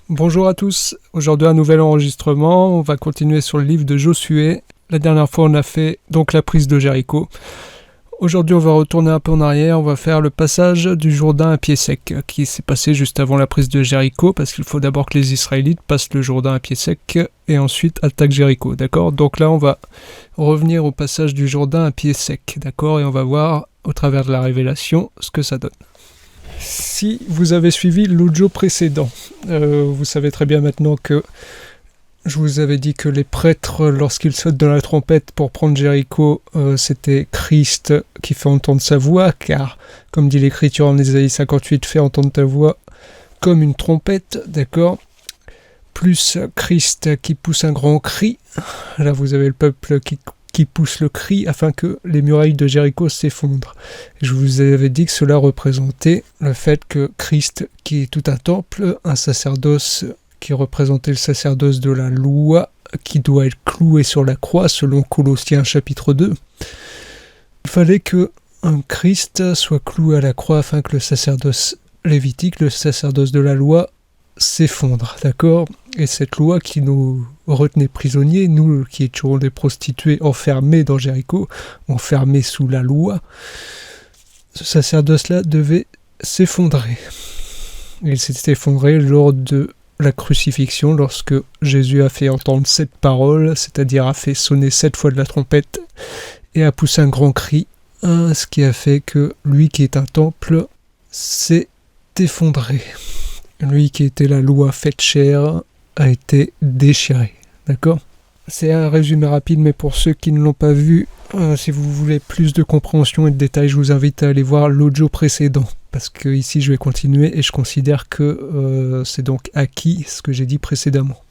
Bonjour à tous, aujourd'hui un nouvel enregistrement, on va continuer sur le livre de Josué. La dernière fois on a fait donc la prise de Jéricho. Aujourd'hui on va retourner un peu en arrière, on va faire le passage du Jourdain à pied sec, qui s'est passé juste avant la prise de Jéricho, parce qu'il faut d'abord que les Israélites passent le Jourdain à pied sec, et ensuite attaquent Jéricho, d'accord? Donc là on va revenir au passage du Jourdain à pied sec, d'accord? Et on va voir au travers de la révélation ce que ça donne. Si vous avez suivi l'audio précédent, vous savez très bien maintenant que je vous avais dit que les prêtres, lorsqu'ils sautent dans la trompette pour prendre Jéricho, c'était Christ qui fait entendre sa voix, car, comme dit l'Écriture en Ésaïe 58, fais entendre ta voix comme une trompette, d'accord ? Plus Christ qui pousse un grand cri. Là, vous avez le peuple qui pousse le cri afin que les murailles de Jéricho s'effondrent. Je vous avais dit que cela représentait le fait que Christ, qui est tout un temple, un sacerdoce qui représentait le sacerdoce de la loi, qui doit être cloué sur la croix, selon Colossiens chapitre 2, il fallait que un Christ soit cloué à la croix afin que le sacerdoce lévitique, le sacerdoce de la loi, s'effondre, d'accord ? Et cette loi qui nous retenait prisonniers, nous qui étions des prostituées enfermés dans Jéricho, enfermés sous la loi, ce sacerdoce-là devait s'effondrer. Il s'est effondré lors de la crucifixion, lorsque Jésus a fait entendre 7 paroles, c'est-à-dire a fait sonner 7 fois de la trompette et a poussé un grand cri, ce qui a fait que lui qui est un temple s'est effondré. Lui qui était la loi faite chair a été déchiré, d'accord ? C'est un résumé rapide, mais pour ceux qui ne l'ont pas vu, si vous voulez plus de compréhension et de détails, je vous invite à aller voir l'audio précédent, parce que ici je vais continuer et je considère que c'est donc acquis ce que j'ai dit précédemment.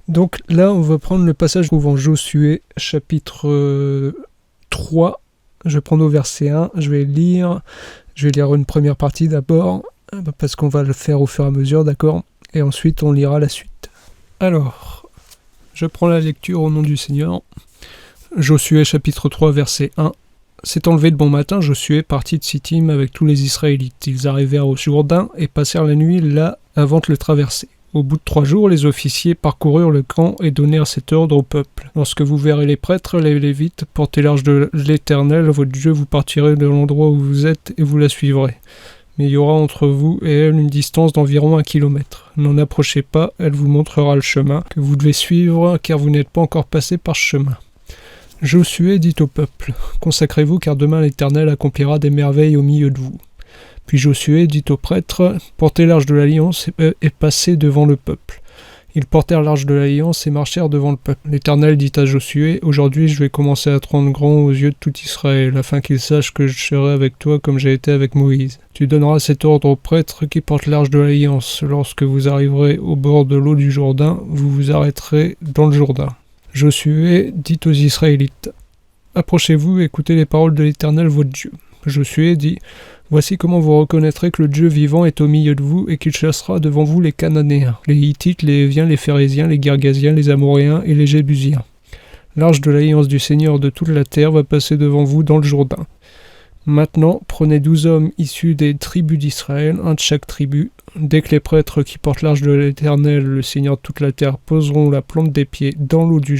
Donc là, on va prendre le passage en Josué, chapitre 3. Je vais prendre au verset 1, je vais lire une première partie d'abord, parce qu'on va le faire au fur et à mesure, d'accord ? Et ensuite on lira la suite. Alors, je prends la lecture au nom du Seigneur. Josué chapitre 3 verset 1. S'étant levé de bon matin, Josué partit de Sittim avec tous les Israélites. Ils arrivèrent au Jourdain et passèrent la nuit là avant de le traverser. Au bout de 3 jours, les officiers parcoururent le camp et donnèrent cet ordre au peuple. Lorsque vous verrez les prêtres, les Lévites, porter l'arche de l'Éternel, votre Dieu, vous partirez de l'endroit où vous êtes et vous la suivrez. Mais il y aura entre vous et elle une distance d'environ 1 kilomètre. N'en approchez pas, elle vous montrera le chemin que vous devez suivre, car vous n'êtes pas encore passé par ce chemin. Josué dit au peuple, « Consacrez-vous, car demain l'Éternel accomplira des merveilles au milieu de vous. » Puis Josué dit aux prêtres, « Portez l'arche de l'Alliance et passez devant le peuple. » Ils portèrent l'arche de l'Alliance et marchèrent devant le peuple. L'Éternel dit à Josué, « Aujourd'hui je vais commencer à te rendre grand aux yeux de tout Israël, afin qu'ils sachent que je serai avec toi comme j'ai été avec Moïse. Tu donneras cet ordre aux prêtres qui portent l'arche de l'Alliance. Lorsque vous arriverez au bord de l'eau du Jourdain, vous vous arrêterez dans le Jourdain. » Josué dit aux Israélites, « Approchez-vous et écoutez les paroles de l'Éternel votre Dieu. » Josué dit, « Voici comment vous reconnaîtrez que le Dieu vivant est au milieu de vous et qu'il chassera devant vous les Cananéens, les Hittites, les Héviens, les Phérésiens, les Girgasiens, les Amoréens et les Jébusiens. L'arche de l'alliance du Seigneur de toute la terre va passer devant vous dans le Jourdain. Maintenant, prenez 12 hommes issus des tribus d'Israël, un de chaque tribu. Dès que les prêtres qui portent l'arche de l'Éternel, le Seigneur de toute la terre, poseront la plante des pieds dans l'eau du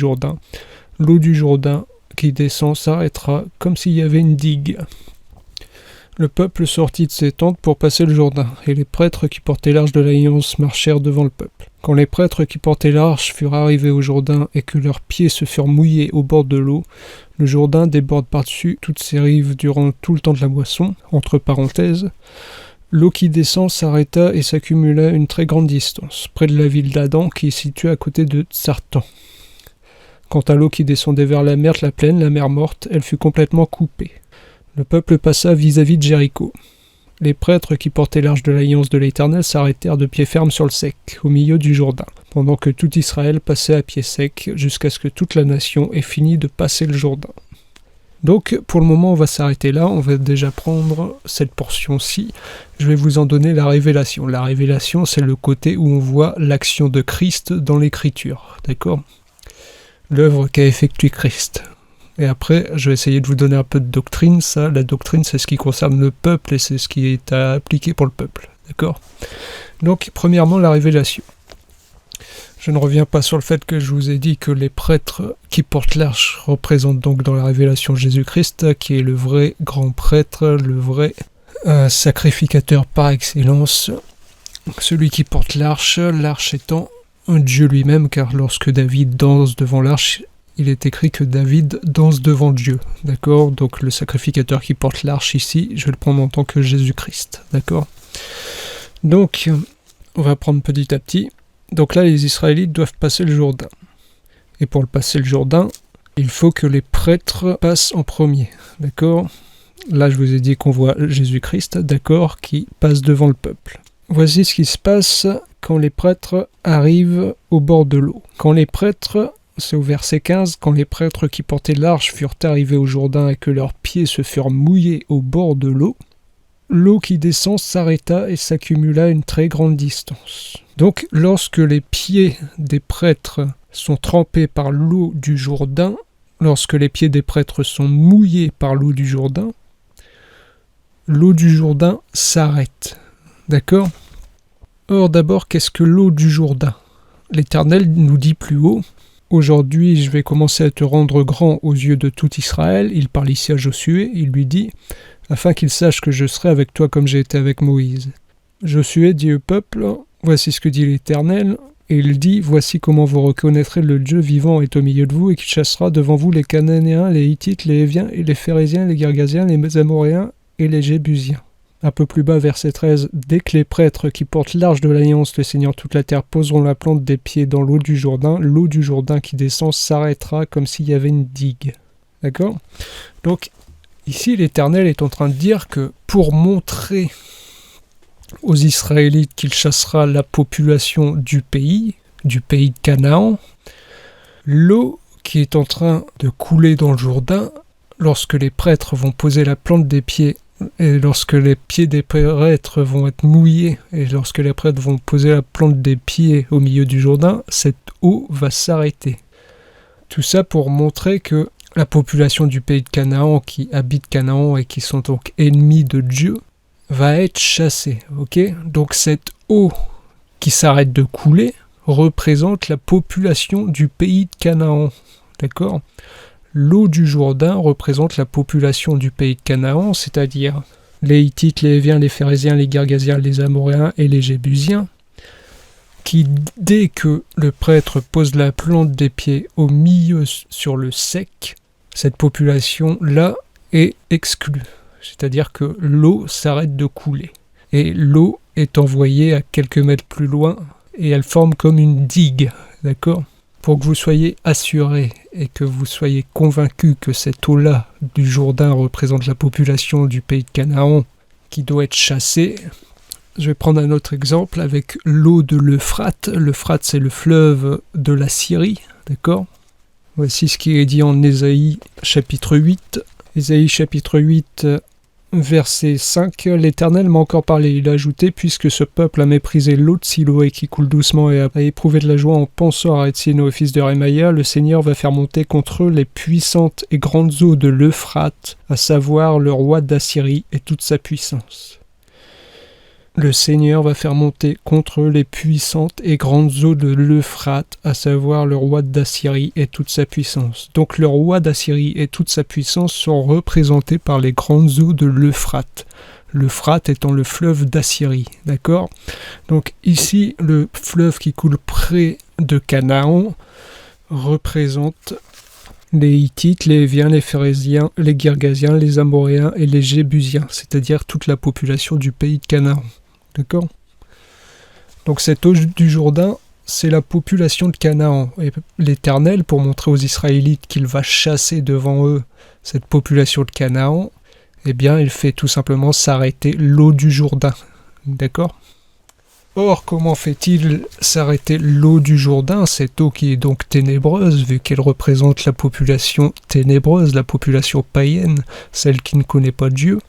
Jourdain qui descend s'arrêtera comme s'il y avait une digue. » Le peuple sortit de ses tentes pour passer le Jourdain, et les prêtres qui portaient l'arche de l'Alliance marchèrent devant le peuple. Quand les prêtres qui portaient l'arche furent arrivés au Jourdain et que leurs pieds se furent mouillés au bord de l'eau, le Jourdain déborde par-dessus toutes ses rives durant tout le temps de la moisson, entre parenthèses. L'eau qui descend s'arrêta et s'accumula une très grande distance, près de la ville d'Adam qui est située à côté de Tsartan. Quant à l'eau qui descendait vers la mer morte, elle fut complètement coupée. Le peuple passa vis-à-vis de Jéricho. Les prêtres qui portaient l'arche de l'Alliance de l'Éternel s'arrêtèrent de pied ferme sur le sec, au milieu du Jourdain, pendant que tout Israël passait à pied sec, jusqu'à ce que toute la nation ait fini de passer le Jourdain. Donc, pour le moment, on va s'arrêter là, on va déjà prendre cette portion-ci. Je vais vous en donner la révélation. La révélation, c'est le côté où on voit l'action de Christ dans l'Écriture, d'accord ? L'œuvre qu'a effectuée Christ. Et après, je vais essayer de vous donner un peu de doctrine. Ça, la doctrine, c'est ce qui concerne le peuple et c'est ce qui est à appliquer pour le peuple. D'accord ? Donc, premièrement, la révélation. Je ne reviens pas sur le fait que je vous ai dit que les prêtres qui portent l'arche représentent donc dans la révélation Jésus-Christ, qui est le vrai grand prêtre, le vrai sacrificateur par excellence, celui qui porte l'arche étant Dieu lui-même, car lorsque David danse devant l'arche, il est écrit que David danse devant Dieu, d'accord ? Donc le sacrificateur qui porte l'arche ici, je vais le prendre en tant que Jésus-Christ, d'accord ? Donc, on va prendre petit à petit. Donc là, les Israélites doivent passer le Jourdain. Et pour le passer le Jourdain, il faut que les prêtres passent en premier, d'accord ? Là, je vous ai dit qu'on voit Jésus-Christ, d'accord, qui passe devant le peuple. Voici ce qui se passe quand les prêtres arrivent au bord de l'eau. Quand les prêtres, c'est au verset 15, quand les prêtres qui portaient l'arche furent arrivés au Jourdain et que leurs pieds se furent mouillés au bord de l'eau, l'eau qui descend s'arrêta et s'accumula à une très grande distance. Donc, lorsque les pieds des prêtres sont trempés par l'eau du Jourdain, lorsque les pieds des prêtres sont mouillés par l'eau du Jourdain s'arrête. D'accord ? Or, d'abord, qu'est-ce que l'eau du Jourdain ? L'Éternel nous dit plus haut, « Aujourd'hui, je vais commencer à te rendre grand aux yeux de tout Israël. » Il parle ici à Josué, il lui dit, « Afin qu'il sache que je serai avec toi comme j'ai été avec Moïse. » Josué dit au peuple, « Voici ce que dit l'Éternel. » Et il dit, « Voici comment vous reconnaîtrez le Dieu vivant est au milieu de vous et qui chassera devant vous les Cananéens, les Hittites, les Héviens, et les Phérésiens, les Girgasiens, les Amoréens et les Jébusiens. » Un peu plus bas, verset 13, « Dès que les prêtres qui portent l'arche de l'Alliance, le Seigneur toute la terre, poseront la plante des pieds dans l'eau du Jourdain qui descend s'arrêtera comme s'il y avait une digue. » D'accord ? Donc, ici, l'Éternel est en train de dire que pour montrer aux Israélites qu'il chassera la population du pays de Canaan, l'eau qui est en train de couler dans le Jourdain, lorsque les prêtres vont poser la plante des pieds, et lorsque les pieds des prêtres vont être mouillés, et lorsque les prêtres vont poser la plante des pieds au milieu du Jourdain, cette eau va s'arrêter. Tout ça pour montrer que la population du pays de Canaan, qui habite Canaan et qui sont donc ennemis de Dieu, va être chassée. Ok ? Donc cette eau qui s'arrête de couler représente la population du pays de Canaan. D'accord ? L'eau du Jourdain représente la population du pays de Canaan, c'est-à-dire les Hittites, les Héviens, les Phérésiens, les Girgasiens, les Amoréens et les Jébusiens, qui, dès que le prêtre pose la plante des pieds au milieu sur le sec, cette population-là est exclue. C'est-à-dire que l'eau s'arrête de couler. Et l'eau est envoyée à quelques mètres plus loin et elle forme comme une digue, d'accord ? Pour que vous soyez assurés et que vous soyez convaincus que cette eau-là du Jourdain représente la population du pays de Canaan qui doit être chassée, je vais prendre un autre exemple avec l'eau de l'Euphrate. L'Euphrate, c'est le fleuve de la Syrie, d'accord ? Voici ce qui est dit en Ésaïe chapitre 8. Ésaïe chapitre 8, verset 5, « L'Éternel m'a encore parlé, il a ajouté, puisque ce peuple a méprisé l'eau de Siloé qui coule doucement et a éprouvé de la joie en pensant à Étienne, fils de Rémaïa, le Seigneur va faire monter contre eux les puissantes et grandes eaux de l'Euphrate, à savoir le roi d'Assyrie et toute sa puissance. » Le Seigneur va faire monter contre eux les puissantes et grandes eaux de l'Euphrate, à savoir le roi d'Assyrie et toute sa puissance. Donc le roi d'Assyrie et toute sa puissance sont représentés par les grandes eaux de l'Euphrate. L'Euphrate étant le fleuve d'Assyrie, d'accord ? Donc ici, le fleuve qui coule près de Canaan représente les Hittites, les Héviens, les Phérésiens, les Girgasiens, les Amoréens et les Jébusiens, c'est-à-dire toute la population du pays de Canaan. D'accord ? Donc cette eau du Jourdain, c'est la population de Canaan. Et l'Éternel, pour montrer aux Israélites qu'il va chasser devant eux cette population de Canaan, eh bien, il fait tout simplement s'arrêter l'eau du Jourdain. D'accord ? Or, comment fait-il s'arrêter l'eau du Jourdain, cette eau qui est donc ténébreuse, vu qu'elle représente la population ténébreuse, la population païenne, celle qui ne connaît pas Dieu ?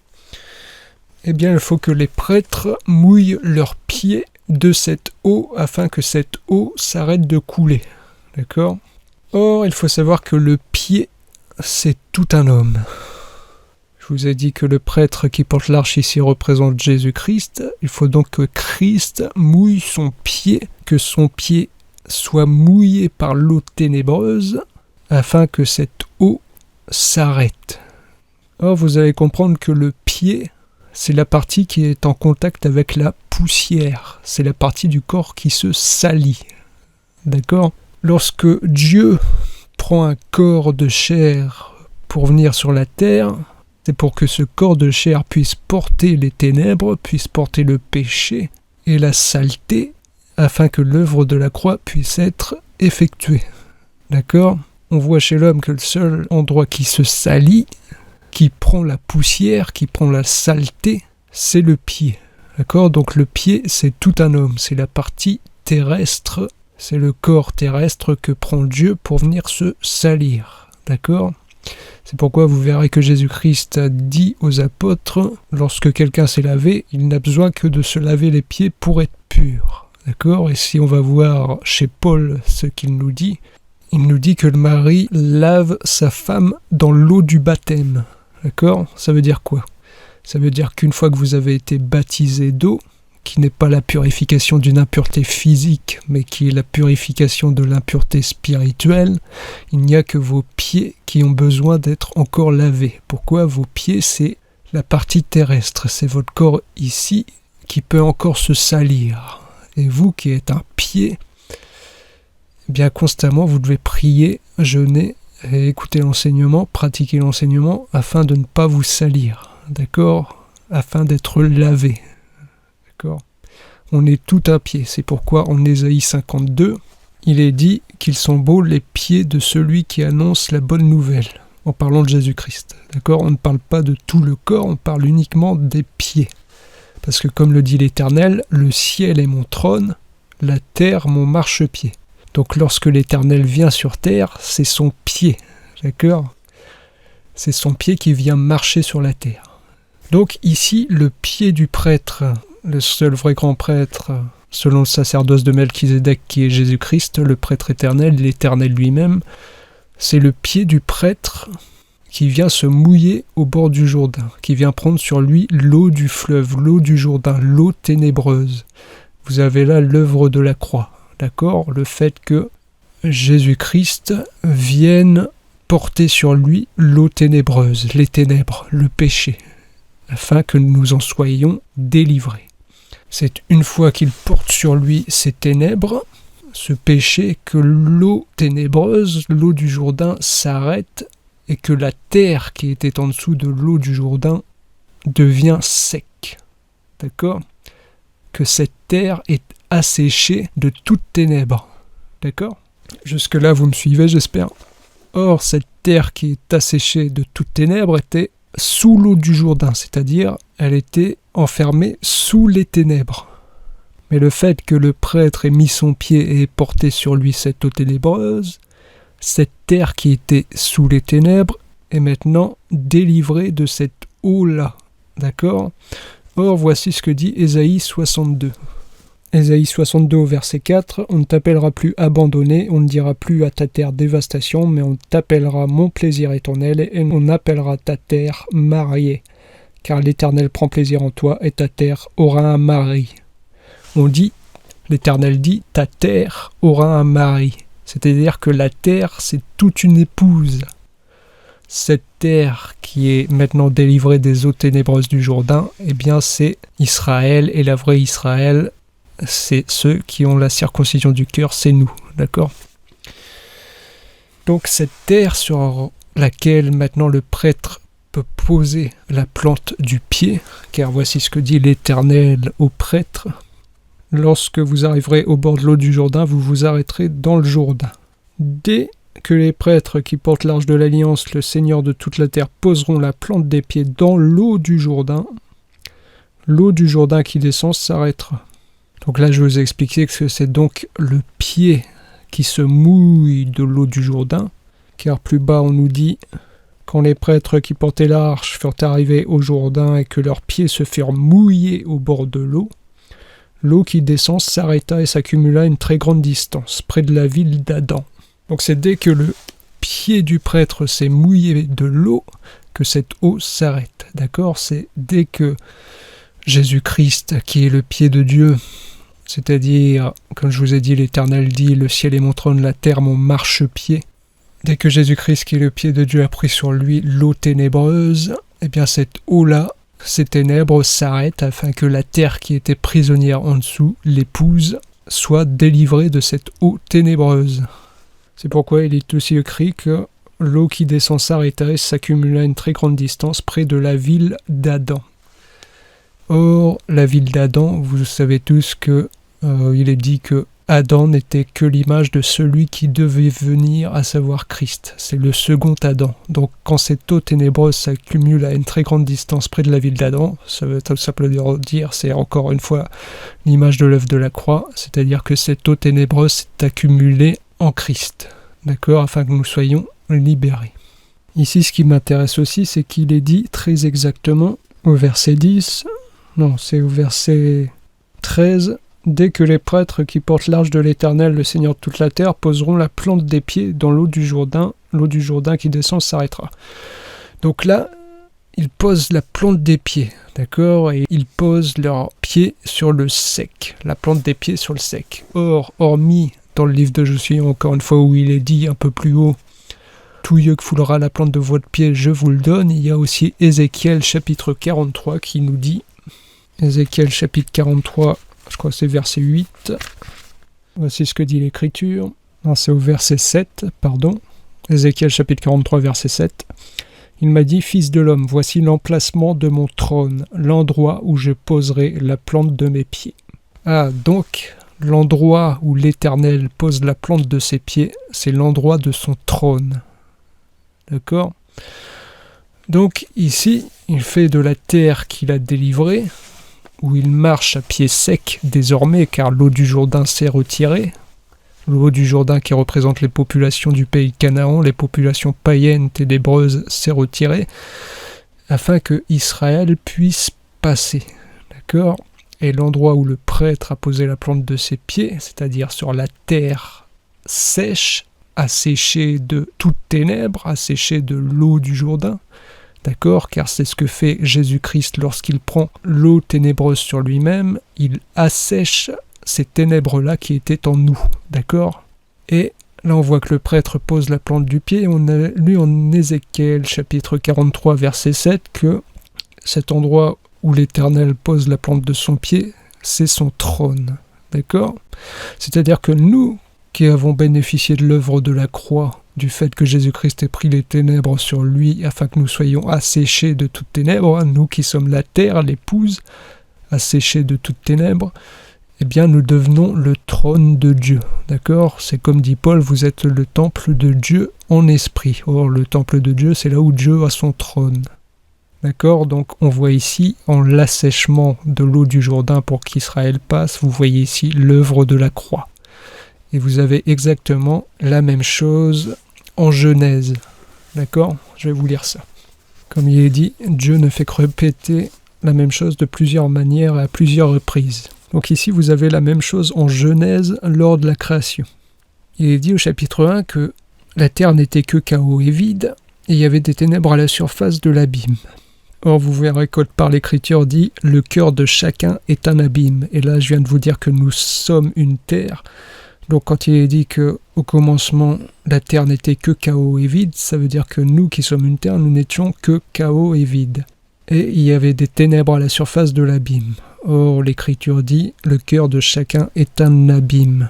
Eh bien, il faut que les prêtres mouillent leurs pieds de cette eau afin que cette eau s'arrête de couler. D'accord ? Or, il faut savoir que le pied, c'est tout un homme. Je vous ai dit que le prêtre qui porte l'arche ici représente Jésus-Christ. Il faut donc que Christ mouille son pied, que son pied soit mouillé par l'eau ténébreuse, afin que cette eau s'arrête. Or, vous allez comprendre que le pied, c'est la partie qui est en contact avec la poussière. C'est la partie du corps qui se salit. D'accord ? Lorsque Dieu prend un corps de chair pour venir sur la terre, c'est pour que ce corps de chair puisse porter les ténèbres, puisse porter le péché et la saleté, afin que l'œuvre de la croix puisse être effectuée. D'accord ? On voit chez l'homme que le seul endroit qui se salit, qui prend la poussière, qui prend la saleté, c'est le pied. D'accord ? Donc le pied, c'est tout un homme, c'est la partie terrestre, c'est le corps terrestre que prend Dieu pour venir se salir. D'accord ? C'est pourquoi vous verrez que Jésus-Christ a dit aux apôtres, lorsque quelqu'un s'est lavé, il n'a besoin que de se laver les pieds pour être pur. D'accord ? Et si on va voir chez Paul ce qu'il nous dit, il nous dit que le mari lave sa femme dans l'eau du baptême. D'accord ? Ça veut dire quoi ? Ça veut dire qu'une fois que vous avez été baptisé d'eau, qui n'est pas la purification d'une impureté physique, mais qui est la purification de l'impureté spirituelle, il n'y a que vos pieds qui ont besoin d'être encore lavés. Pourquoi ? Vos pieds, c'est la partie terrestre, c'est votre corps ici qui peut encore se salir. Et vous qui êtes un pied, eh bien constamment vous devez prier, jeûner et écouter l'enseignement, pratiquer l'enseignement afin de ne pas vous salir, d'accord ? Afin d'être lavé. D'accord. On est tout un pied, c'est pourquoi en Ésaïe 52, il est dit qu'ils sont beaux les pieds de celui qui annonce la bonne nouvelle, en parlant de Jésus-Christ. D'accord ? On ne parle pas de tout le corps, on parle uniquement des pieds. Parce que comme le dit l'Éternel, le ciel est mon trône, la terre mon marchepied. Donc lorsque l'Éternel vient sur terre, c'est son pied, d'accord ? C'est son pied qui vient marcher sur la terre. Donc ici, le pied du prêtre, le seul vrai grand prêtre, selon le sacerdoce de Melchizedek qui est Jésus-Christ, le prêtre éternel, l'Éternel lui-même, c'est le pied du prêtre qui vient se mouiller au bord du Jourdain, qui vient prendre sur lui l'eau du fleuve, l'eau du Jourdain, l'eau ténébreuse. Vous avez là l'œuvre de la croix, d'accord ? Le fait que Jésus-Christ vienne porter sur lui l'eau ténébreuse, les ténèbres, le péché, afin que nous en soyons délivrés. C'est une fois qu'il porte sur lui ces ténèbres, ce péché, que l'eau ténébreuse, l'eau du Jourdain s'arrête et que la terre qui était en dessous de l'eau du Jourdain devient sec. D'accord ? Que cette terre est asséchée de toutes ténèbres. D'accord ? Jusque-là, vous me suivez, j'espère. Or, cette terre qui est asséchée de toutes ténèbres était sous l'eau du Jourdain, c'est-à-dire elle était enfermée sous les ténèbres. Mais le fait que le prêtre ait mis son pied et ait porté sur lui cette eau ténébreuse, cette terre qui était sous les ténèbres est maintenant délivrée de cette eau-là. D'accord ? Or, voici ce que dit Ésaïe 62. Ésaïe 62 au verset 4, « On ne t'appellera plus abandonné, on ne dira plus à ta terre dévastation, mais on t'appellera mon plaisir éternel, et on appellera ta terre mariée. Car l'Éternel prend plaisir en toi, et ta terre aura un mari. » On dit, l'Éternel dit, ta terre aura un mari. C'est-à-dire que la terre, c'est toute une épouse. Cette terre qui est maintenant délivrée des eaux ténébreuses du Jourdain, eh bien c'est Israël, et la vraie Israël, c'est ceux qui ont la circoncision du cœur, c'est nous, d'accord ? Donc cette terre sur laquelle maintenant le prêtre peut poser la plante du pied, car voici ce que dit l'Éternel au prêtre, lorsque vous arriverez au bord de l'eau du Jourdain, vous vous arrêterez dans le Jourdain. Dès que les prêtres qui portent l'arche de l'Alliance, le Seigneur de toute la terre, poseront la plante des pieds dans l'eau du Jourdain qui descend s'arrêtera. Donc là, je vous ai expliqué que c'est donc le pied qui se mouille de l'eau du Jourdain, car plus bas on nous dit « Quand les prêtres qui portaient l'arche furent arrivés au Jourdain et que leurs pieds se furent mouillés au bord de l'eau, l'eau qui descend s'arrêta et s'accumula à une très grande distance, près de la ville d'Adam. » Donc c'est dès que le pied du prêtre s'est mouillé de l'eau que cette eau s'arrête. D'accord ? C'est dès que Jésus-Christ, qui est le pied de Dieu, c'est-à-dire, comme je vous ai dit, l'Éternel dit, le ciel est mon trône, la terre mon marchepied. Dès que Jésus-Christ, qui est le pied de Dieu, a pris sur lui l'eau ténébreuse, eh bien cette eau-là, ces ténèbres s'arrêtent afin que la terre qui était prisonnière en dessous, l'épouse, soit délivrée de cette eau ténébreuse. C'est pourquoi il est aussi écrit que l'eau qui descend s'arrêta et s'accumula à une très grande distance près de la ville d'Adam. Or, la ville d'Adam, vous savez tous que il est dit que Adam n'était que l'image de celui qui devait venir, à savoir Christ. C'est le second Adam. Donc, quand cette eau ténébreuse s'accumule à une très grande distance près de la ville d'Adam, ça veut tout simplement dire, c'est encore une fois l'image de l'œuvre de la croix, c'est-à-dire que cette eau ténébreuse s'est accumulée en Christ, d'accord, afin que nous soyons libérés. Ici, ce qui m'intéresse aussi, c'est qu'il est dit très exactement au verset 10, non, c'est au verset 13, « Dès que les prêtres qui portent l'arche de l'Éternel, le Seigneur de toute la terre, poseront la plante des pieds dans l'eau du Jourdain qui descend s'arrêtera. » Donc là, ils posent la plante des pieds, d'accord, et ils posent leurs pieds sur le sec, la plante des pieds sur le sec. Or, hormis dans le livre de Josué, encore une fois, où il est dit un peu plus haut, « Tout lieu que foulera la plante de votre pied, je vous le donne », il y a aussi Ézéchiel chapitre 43 qui nous dit, Ézéchiel chapitre 43, je crois que c'est verset 8, voici ce que dit l'Écriture, non, c'est au verset 7, pardon, Ézéchiel chapitre 43, verset 7, « Il m'a dit, fils de l'homme, voici l'emplacement de mon trône, l'endroit où je poserai la plante de mes pieds. » Ah, donc, l'endroit où l'Éternel pose la plante de ses pieds, c'est l'endroit de son trône. D'accord ? Donc, ici, il fait de la terre qu'il a délivrée, où il marche à pied sec désormais, car l'eau du Jourdain s'est retirée. L'eau du Jourdain qui représente les populations du pays de Canaan, les populations païennes ténébreuses, s'est retirée, afin que Israël puisse passer. D'accord ? Et l'endroit où le prêtre a posé la plante de ses pieds, c'est-à-dire sur la terre sèche, asséchée de toutes ténèbres, asséchée de l'eau du Jourdain, d'accord, car c'est ce que fait Jésus-Christ lorsqu'il prend l'eau ténébreuse sur lui-même, il assèche ces ténèbres-là qui étaient en nous, d'accord. Et là on voit que le prêtre pose la plante du pied, on a lu en Ézéchiel chapitre 43 verset 7 que cet endroit où l'Éternel pose la plante de son pied, c'est son trône, d'accord. C'est-à-dire que nous qui avons bénéficié de l'œuvre de la croix, du fait que Jésus-Christ ait pris les ténèbres sur lui, afin que nous soyons asséchés de toutes ténèbres, nous qui sommes la terre, l'épouse, asséchés de toutes ténèbres, eh bien nous devenons le trône de Dieu, d'accord ? C'est comme dit Paul, vous êtes le temple de Dieu en esprit. Or, le temple de Dieu, c'est là où Dieu a son trône. D'accord ? Donc on voit ici, en l'assèchement de l'eau du Jourdain pour qu'Israël passe, vous voyez ici l'œuvre de la croix. Et vous avez exactement la même chose en Genèse. D'accord ? Je vais vous lire ça. Comme il est dit, Dieu ne fait que répéter la même chose de plusieurs manières et à plusieurs reprises. Donc ici, vous avez la même chose en Genèse lors de la création. Il est dit au chapitre 1 que la terre n'était que chaos et vide, et il y avait des ténèbres à la surface de l'abîme. Or, vous verrez que par l'Écriture dit « Le cœur de chacun est un abîme ». Et là, je viens de vous dire que nous sommes une terre. Donc quand il est dit qu'au commencement, la terre n'était que chaos et vide, ça veut dire que nous qui sommes une terre, nous n'étions que chaos et vide. Et il y avait des ténèbres à la surface de l'abîme. Or, l'Écriture dit « Le cœur de chacun est un abîme ».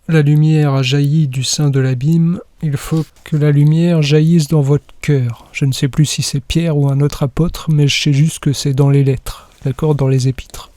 La lumière a jailli du sein de l'abîme, il faut que la lumière jaillisse dans votre cœur. Je ne sais plus si c'est Pierre ou un autre apôtre, mais je sais juste que c'est dans les lettres, d'accord, dans les épîtres.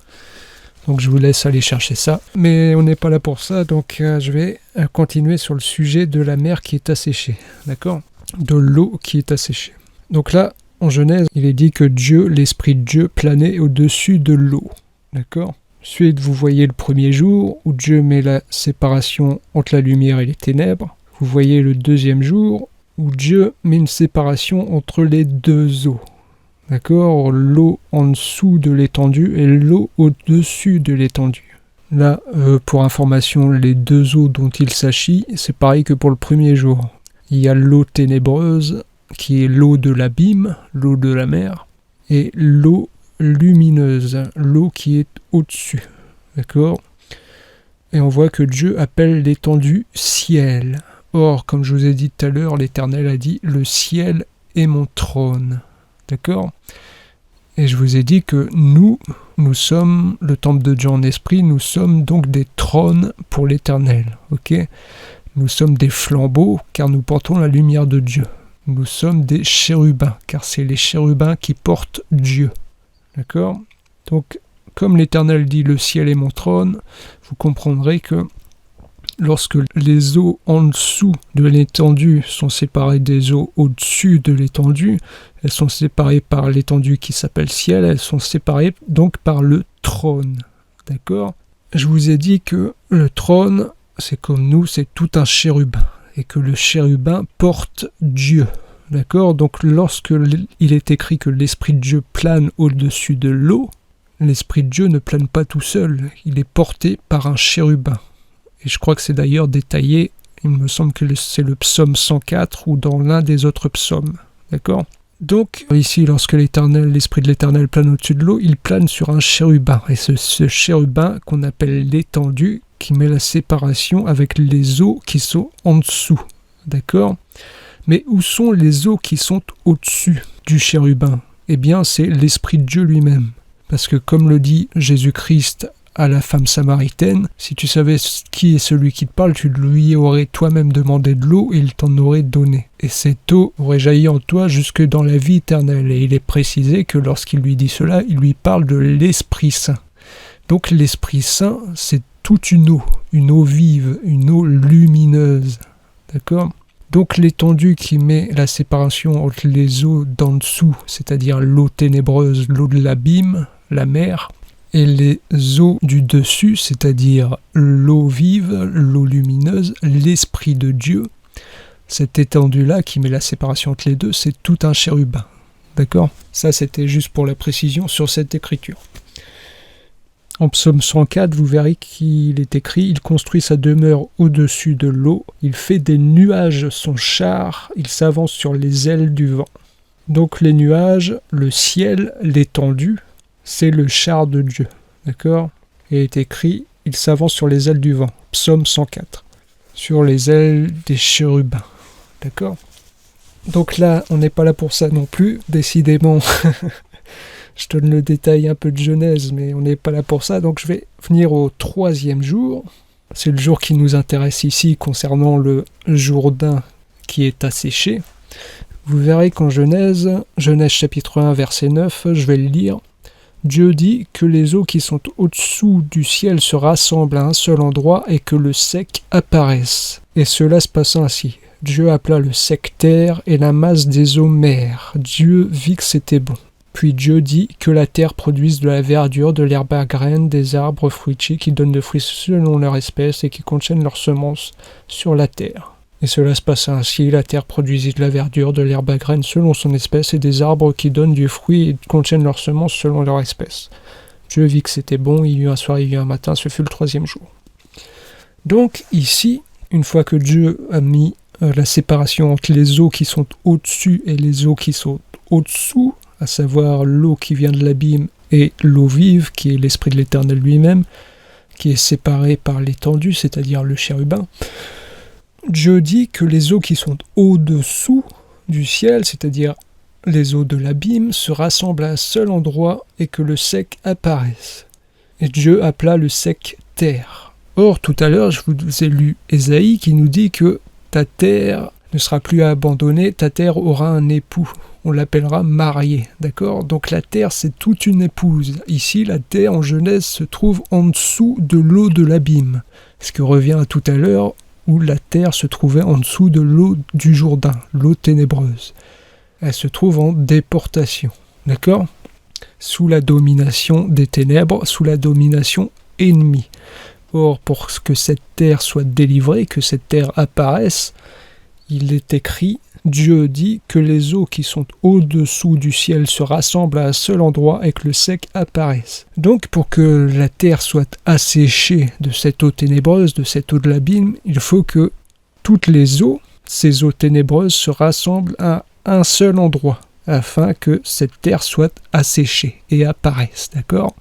Donc je vous laisse aller chercher ça. Mais on n'est pas là pour ça, donc je vais continuer sur le sujet de la mer qui est asséchée, d'accord ? De l'eau qui est asséchée. Donc là, en Genèse, il est dit que Dieu, l'Esprit de Dieu, planait au-dessus de l'eau, d'accord ? Ensuite, vous voyez le premier jour où Dieu met la séparation entre la lumière et les ténèbres. Vous voyez le deuxième jour où Dieu met une séparation entre les deux eaux. D'accord ? L'eau en dessous de l'étendue et l'eau au-dessus de l'étendue. Là, pour information, les deux eaux dont il s'agit, c'est pareil que pour le premier jour. Il y a l'eau ténébreuse qui est l'eau de l'abîme, l'eau de la mer, et l'eau lumineuse, l'eau qui est au-dessus. D'accord ? Et on voit que Dieu appelle l'étendue ciel. Or, comme je vous ai dit tout à l'heure, l'Éternel a dit « Le ciel est mon trône ». D'accord ? Et je vous ai dit que nous sommes le temple de Dieu en esprit, nous sommes donc des trônes pour l'Éternel. Ok ? Nous sommes des flambeaux, car nous portons la lumière de Dieu. Nous sommes des chérubins, car c'est les chérubins qui portent Dieu. D'accord ? Donc, comme l'Éternel dit « Le ciel est mon trône », vous comprendrez que lorsque les eaux en dessous de l'étendue sont séparées des eaux au-dessus de l'étendue, elles sont séparées par l'étendue qui s'appelle ciel, elles sont séparées donc par le trône. D'accord ? Je vous ai dit que le trône, c'est comme nous, c'est tout un chérubin, et que le chérubin porte Dieu. D'accord ? Donc lorsque il est écrit que l'Esprit de Dieu plane au-dessus de l'eau, l'Esprit de Dieu ne plane pas tout seul, il est porté par un chérubin. Et je crois que c'est d'ailleurs détaillé, il me semble que c'est le psaume 104 ou dans l'un des autres psaumes. D'accord ? Donc, ici, lorsque l'Esprit de l'Éternel plane au-dessus de l'eau, il plane sur un chérubin. Et ce chérubin qu'on appelle l'étendue, qui met la séparation avec les eaux qui sont en dessous. D'accord ? Mais où sont les eaux qui sont au-dessus du chérubin ? Eh bien, c'est l'Esprit de Dieu lui-même. Parce que comme le dit Jésus-Christ à la femme samaritaine, si tu savais qui est celui qui te parle, tu lui aurais toi-même demandé de l'eau et il t'en aurait donné. Et cette eau aurait jailli en toi jusque dans la vie éternelle. Et il est précisé que lorsqu'il lui dit cela, il lui parle de l'Esprit Saint. Donc l'Esprit Saint, c'est toute une eau vive, une eau lumineuse. D'accord ? Donc l'étendue qui met la séparation entre les eaux d'en dessous, c'est-à-dire l'eau ténébreuse, l'eau de l'abîme, la mer, et les eaux du dessus, c'est-à-dire l'eau vive, l'eau lumineuse, l'Esprit de Dieu, cette étendue-là qui met la séparation entre les deux, c'est tout un chérubin. D'accord ? Ça, c'était juste pour la précision sur cette écriture. En psaume 104, vous verrez qu'il est écrit « Il construit sa demeure au-dessus de l'eau, il fait des nuages son char, il s'avance sur les ailes du vent. » Donc les nuages, le ciel, l'étendue, c'est le char de Dieu. D'accord ? Il est écrit « Il s'avance sur les ailes du vent » psaume 104. Sur les ailes des chérubins. D'accord ? Donc là, on n'est pas là pour ça non plus, décidément. Je donne le détail un peu de Genèse, mais on n'est pas là pour ça. Donc je vais venir au 3e jour. C'est le jour qui nous intéresse ici concernant le Jourdain qui est asséché. Vous verrez qu'en Genèse chapitre 1, verset 9, je vais le lire. Dieu dit que les eaux qui sont au-dessous du ciel se rassemblent à un seul endroit et que le sec apparaisse. Et cela se passe ainsi. Dieu appela le sec terre et la masse des eaux mer. Dieu vit que c'était bon. Puis Dieu dit que la terre produise de la verdure, de l'herbe à graines, des arbres fruitiers qui donnent des fruits selon leur espèce et qui contiennent leurs semences sur la terre. Et cela se passe ainsi, la terre produisit de la verdure, de l'herbe à graines selon son espèce et des arbres qui donnent du fruit et contiennent leurs semences selon leur espèce. Dieu vit que c'était bon, il y eut un soir, il y eut un matin, ce fut le 3e jour. Donc ici, une fois que Dieu a mis la séparation entre les eaux qui sont au-dessus et les eaux qui sont au-dessous, à savoir l'eau qui vient de l'abîme et l'eau vive, qui est l'Esprit de l'Éternel lui-même, qui est séparée par l'étendue, c'est-à-dire le chérubin. Dieu dit que les eaux qui sont au-dessous du ciel, c'est-à-dire les eaux de l'abîme, se rassemblent à un seul endroit et que le sec apparaisse. Et Dieu appela le sec terre. Or, tout à l'heure, je vous ai lu Ésaïe qui nous dit que ta terre ne sera plus abandonnée, ta terre aura un époux. On l'appellera mariée, d'accord ? Donc la terre, c'est toute une épouse. Ici, la terre, en Genèse, se trouve en dessous de l'eau de l'abîme. Ce qui revient à tout à l'heure, où la terre se trouvait en dessous de l'eau du Jourdain, l'eau ténébreuse. Elle se trouve en déportation, d'accord ? Sous la domination des ténèbres, sous la domination ennemie. Or, pour que cette terre soit délivrée, que cette terre apparaisse, il est écrit, Dieu dit que les eaux qui sont au-dessous du ciel se rassemblent à un seul endroit et que le sec apparaisse. Donc, pour que la terre soit asséchée de cette eau ténébreuse, de cette eau de l'abîme, il faut que toutes les eaux, ces eaux ténébreuses, se rassemblent à un seul endroit, afin que cette terre soit asséchée et apparaisse, d'accord ?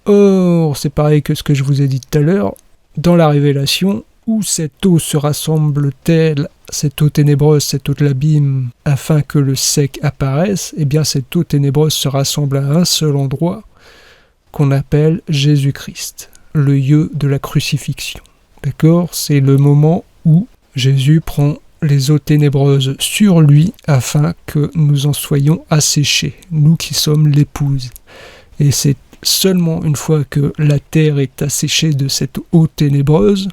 Or, c'est pareil que ce que je vous ai dit tout à l'heure, dans la Révélation, où cette eau se rassemble-t-elle, cette eau ténébreuse, cette eau de l'abîme, afin que le sec apparaisse, eh bien cette eau ténébreuse se rassemble à un seul endroit, qu'on appelle Jésus-Christ, le lieu de la crucifixion. D'accord ? C'est le moment où Jésus prend les eaux ténébreuses sur lui afin que nous en soyons asséchés, nous qui sommes l'épouse. Et c'est seulement une fois que la terre est asséchée de cette eau ténébreuse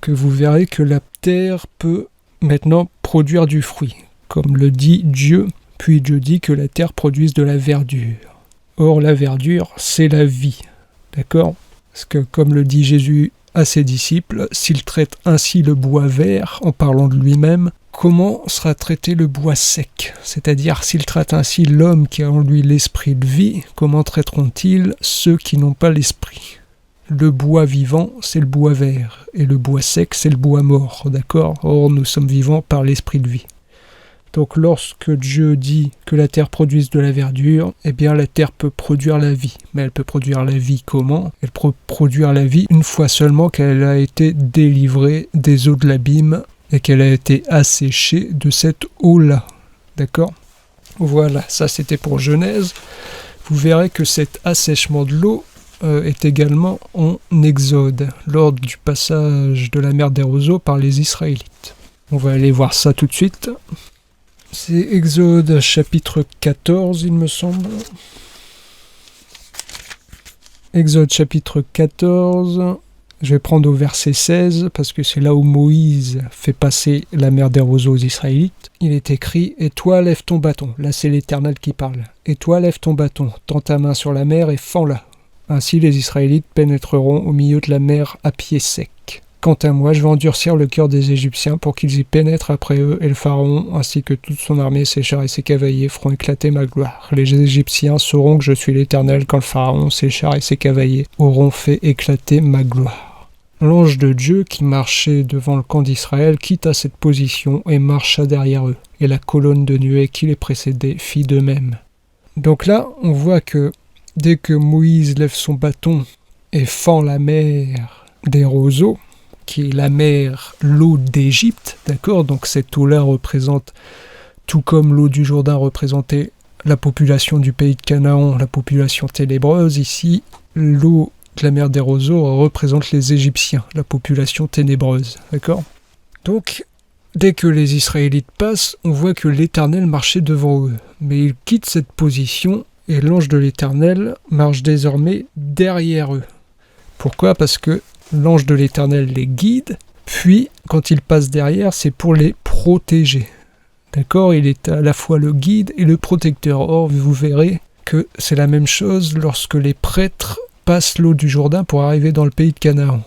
que vous verrez que la terre peut maintenant produire du fruit, comme le dit Dieu, puis Dieu dit que la terre produise de la verdure. Or, la verdure, c'est la vie, d'accord ? Parce que, comme le dit Jésus à ses disciples, s'il traite ainsi le bois vert, en parlant de lui-même, comment sera traité le bois sec ? C'est-à-dire, s'il traite ainsi l'homme qui a en lui l'esprit de vie, comment traiteront-ils ceux qui n'ont pas l'esprit ? Le bois vivant, c'est le bois vert, et le bois sec, c'est le bois mort, d'accord ? Or, nous sommes vivants par l'esprit de vie. Donc, lorsque Dieu dit que la terre produise de la verdure, eh bien, la terre peut produire la vie. Mais elle peut produire la vie comment ? Elle peut produire la vie une fois seulement qu'elle a été délivrée des eaux de l'abîme et qu'elle a été asséchée de cette eau-là, d'accord ? Voilà, ça c'était pour Genèse. Vous verrez que cet assèchement de l'eau est également en Exode, lors du passage de la mer des roseaux par les Israélites. On va aller voir ça tout de suite. C'est Exode chapitre 14, il me semble. Exode chapitre 14, je vais prendre au verset 16, parce que c'est là où Moïse fait passer la mer des roseaux aux Israélites. Il est écrit « Et toi, lève ton bâton ». Là, c'est l'Éternel qui parle. « Et toi, lève ton bâton, tends ta main sur la mer et fends-la. Ainsi les Israélites pénétreront au milieu de la mer à pied sec. Quant à moi, je vais endurcir le cœur des Égyptiens pour qu'ils y pénètrent après eux, et le Pharaon, ainsi que toute son armée, ses chars et ses cavaliers, feront éclater ma gloire. Les Égyptiens sauront que je suis l'Éternel quand le Pharaon, ses chars et ses cavaliers auront fait éclater ma gloire. » L'ange de Dieu qui marchait devant le camp d'Israël quitta cette position et marcha derrière eux, et la colonne de nuée qui les précédait fit de même. Donc là, on voit que dès que Moïse lève son bâton et fend la mer des roseaux, qui est la mer, l'eau d'Égypte, d'accord ? Donc cette eau-là représente, tout comme l'eau du Jourdain représentait la population du pays de Canaan, la population ténébreuse, ici, l'eau de la mer des roseaux représente les Égyptiens, la population ténébreuse, d'accord ? Donc, dès que les Israélites passent, on voit que l'Éternel marchait devant eux, mais ils quittent cette position et l'ange de l'Éternel marche désormais derrière eux. Pourquoi ? Parce que l'ange de l'Éternel les guide, puis quand il passe derrière, c'est pour les protéger. D'accord ? Il est à la fois le guide et le protecteur. Or, vous verrez que c'est la même chose lorsque les prêtres passent l'eau du Jourdain pour arriver dans le pays de Canaan.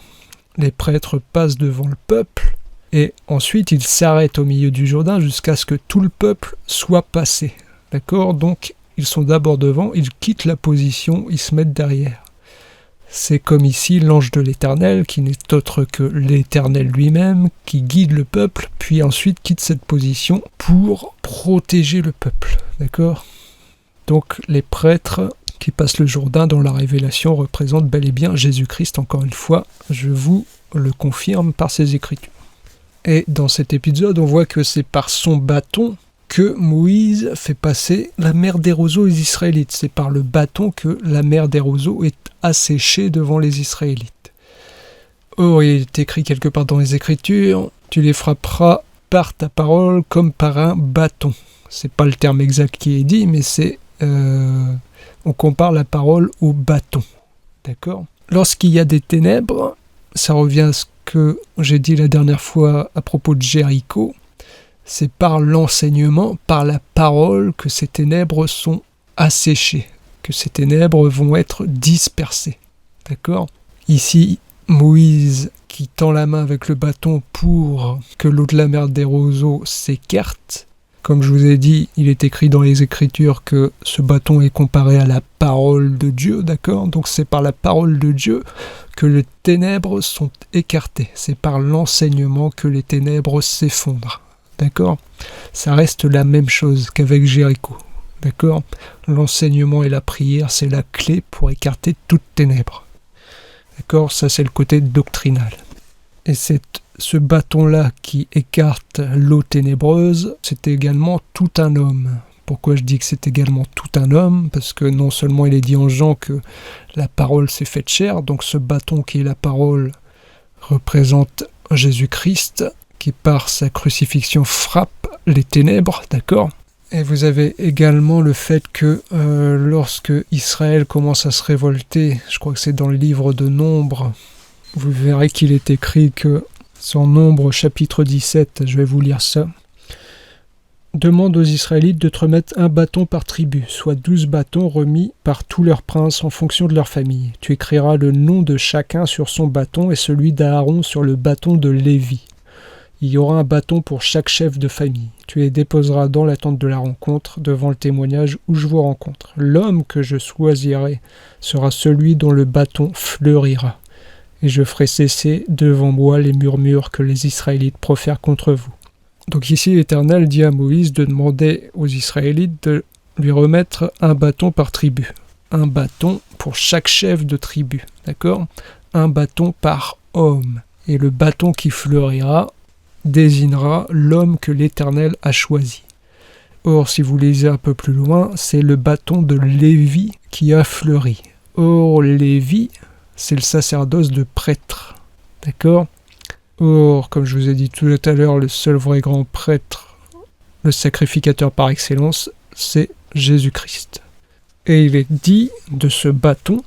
Les prêtres passent devant le peuple et ensuite ils s'arrêtent au milieu du Jourdain jusqu'à ce que tout le peuple soit passé. D'accord ? Donc, ils sont d'abord devant, ils quittent la position, ils se mettent derrière. C'est comme ici l'ange de l'Éternel, qui n'est autre que l'Éternel lui-même, qui guide le peuple, puis ensuite quitte cette position pour protéger le peuple. D'accord ? Donc les prêtres qui passent le Jourdain dans la Révélation représentent bel et bien Jésus-Christ, encore une fois, je vous le confirme par ces Écritures. Et dans cet épisode, on voit que c'est par son bâton que Moïse fait passer la mer des roseaux aux Israélites. C'est par le bâton que la mer des roseaux est asséchée devant les Israélites. Or, il est écrit quelque part dans les Écritures, « Tu les frapperas par ta parole comme par un bâton ». C'est pas le terme exact qui est dit, mais c'est... on compare la parole au bâton. D'accord ? Lorsqu'il y a des ténèbres, ça revient à ce que j'ai dit la dernière fois à propos de Jéricho, c'est par l'enseignement, par la parole que ces ténèbres sont asséchées, que ces ténèbres vont être dispersées. D'accord ? Ici, Moïse qui tend la main avec le bâton pour que l'eau de la mer des roseaux s'écarte. Comme je vous ai dit, il est écrit dans les Écritures que ce bâton est comparé à la parole de Dieu, d'accord ? Donc c'est par la parole de Dieu que les ténèbres sont écartées. C'est par l'enseignement que les ténèbres s'effondrent. d'accord? Ça reste la même chose qu'avec Jéricho, d'accord? L'enseignement et la prière, c'est la clé pour écarter toute ténèbres, d'accord? Ça, c'est le côté doctrinal. Et ce bâton-là qui écarte l'eau ténébreuse, c'est également tout un homme. Pourquoi je dis que c'est également tout un homme? Parce que non seulement il est dit en Jean que la parole s'est faite chair, donc ce bâton qui est la parole représente Jésus-Christ, qui par sa crucifixion frappe les ténèbres, d'accord? Et vous avez également le fait que lorsque Israël commence à se révolter, je crois que c'est dans le livre de Nombre, vous verrez qu'il est écrit que, sur Nombre chapitre 17, je vais vous lire ça, demande aux Israélites de te remettre un bâton par tribu, soit 12 bâtons remis par tous leurs princes en fonction de leur famille. Tu écriras le nom de chacun sur son bâton et celui d'Aaron sur le bâton de Lévi. Il y aura un bâton pour chaque chef de famille. Tu les déposeras dans la tente de la rencontre, devant le témoignage où je vous rencontre. L'homme que je choisirai sera celui dont le bâton fleurira. Et je ferai cesser devant moi les murmures que les Israélites profèrent contre vous. Donc ici, l'Éternel dit à Moïse de demander aux Israélites de lui remettre un bâton par tribu. Un bâton pour chaque chef de tribu, d'accord? Un bâton par homme. Et le bâton qui fleurira désignera l'homme que l'Éternel a choisi. Or, si vous lisez un peu plus loin, c'est le bâton de Lévi qui a fleuri. Or, Lévi, c'est le sacerdoce de prêtre, d'accord? Or, comme je vous ai dit tout à l'heure, le seul vrai grand prêtre, le sacrificateur par excellence, c'est Jésus-Christ. Et il est dit de ce bâton,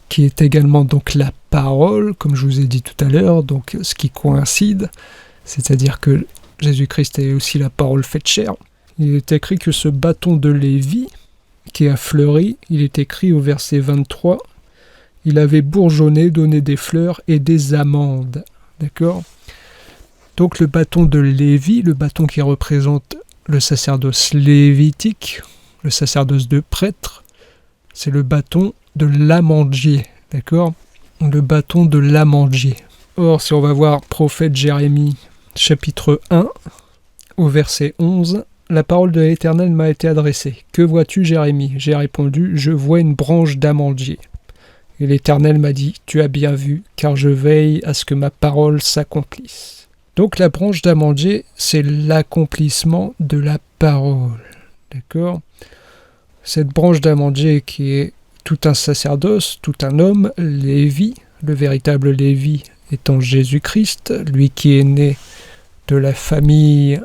qui est également donc la parole, comme je vous ai dit tout à l'heure, donc ce qui coïncide, c'est-à-dire que Jésus-Christ est aussi la parole faite chair. Il est écrit que ce bâton de Lévi, qui a fleuri, il est écrit au verset 23, il avait bourgeonné, donné des fleurs et des amandes. D'accord? Donc le bâton de Lévi, le bâton qui représente le sacerdoce lévitique, le sacerdoce de prêtre, c'est le bâton de l'amandier. D'accord? Le bâton de l'amandier. Or, si on va voir prophète Jérémie, chapitre 1, au verset 11, la parole de l'Éternel m'a été adressée. Que vois-tu, Jérémie? J'ai répondu, je vois une branche d'amandier. Et l'Éternel m'a dit, tu as bien vu, car je veille à ce que ma parole s'accomplisse. Donc la branche d'amandier, c'est l'accomplissement de la parole. D'accord? Cette branche d'amandier qui est tout un sacerdoce, tout un homme, Lévi, le véritable Lévi étant Jésus-Christ, lui qui est né de la famille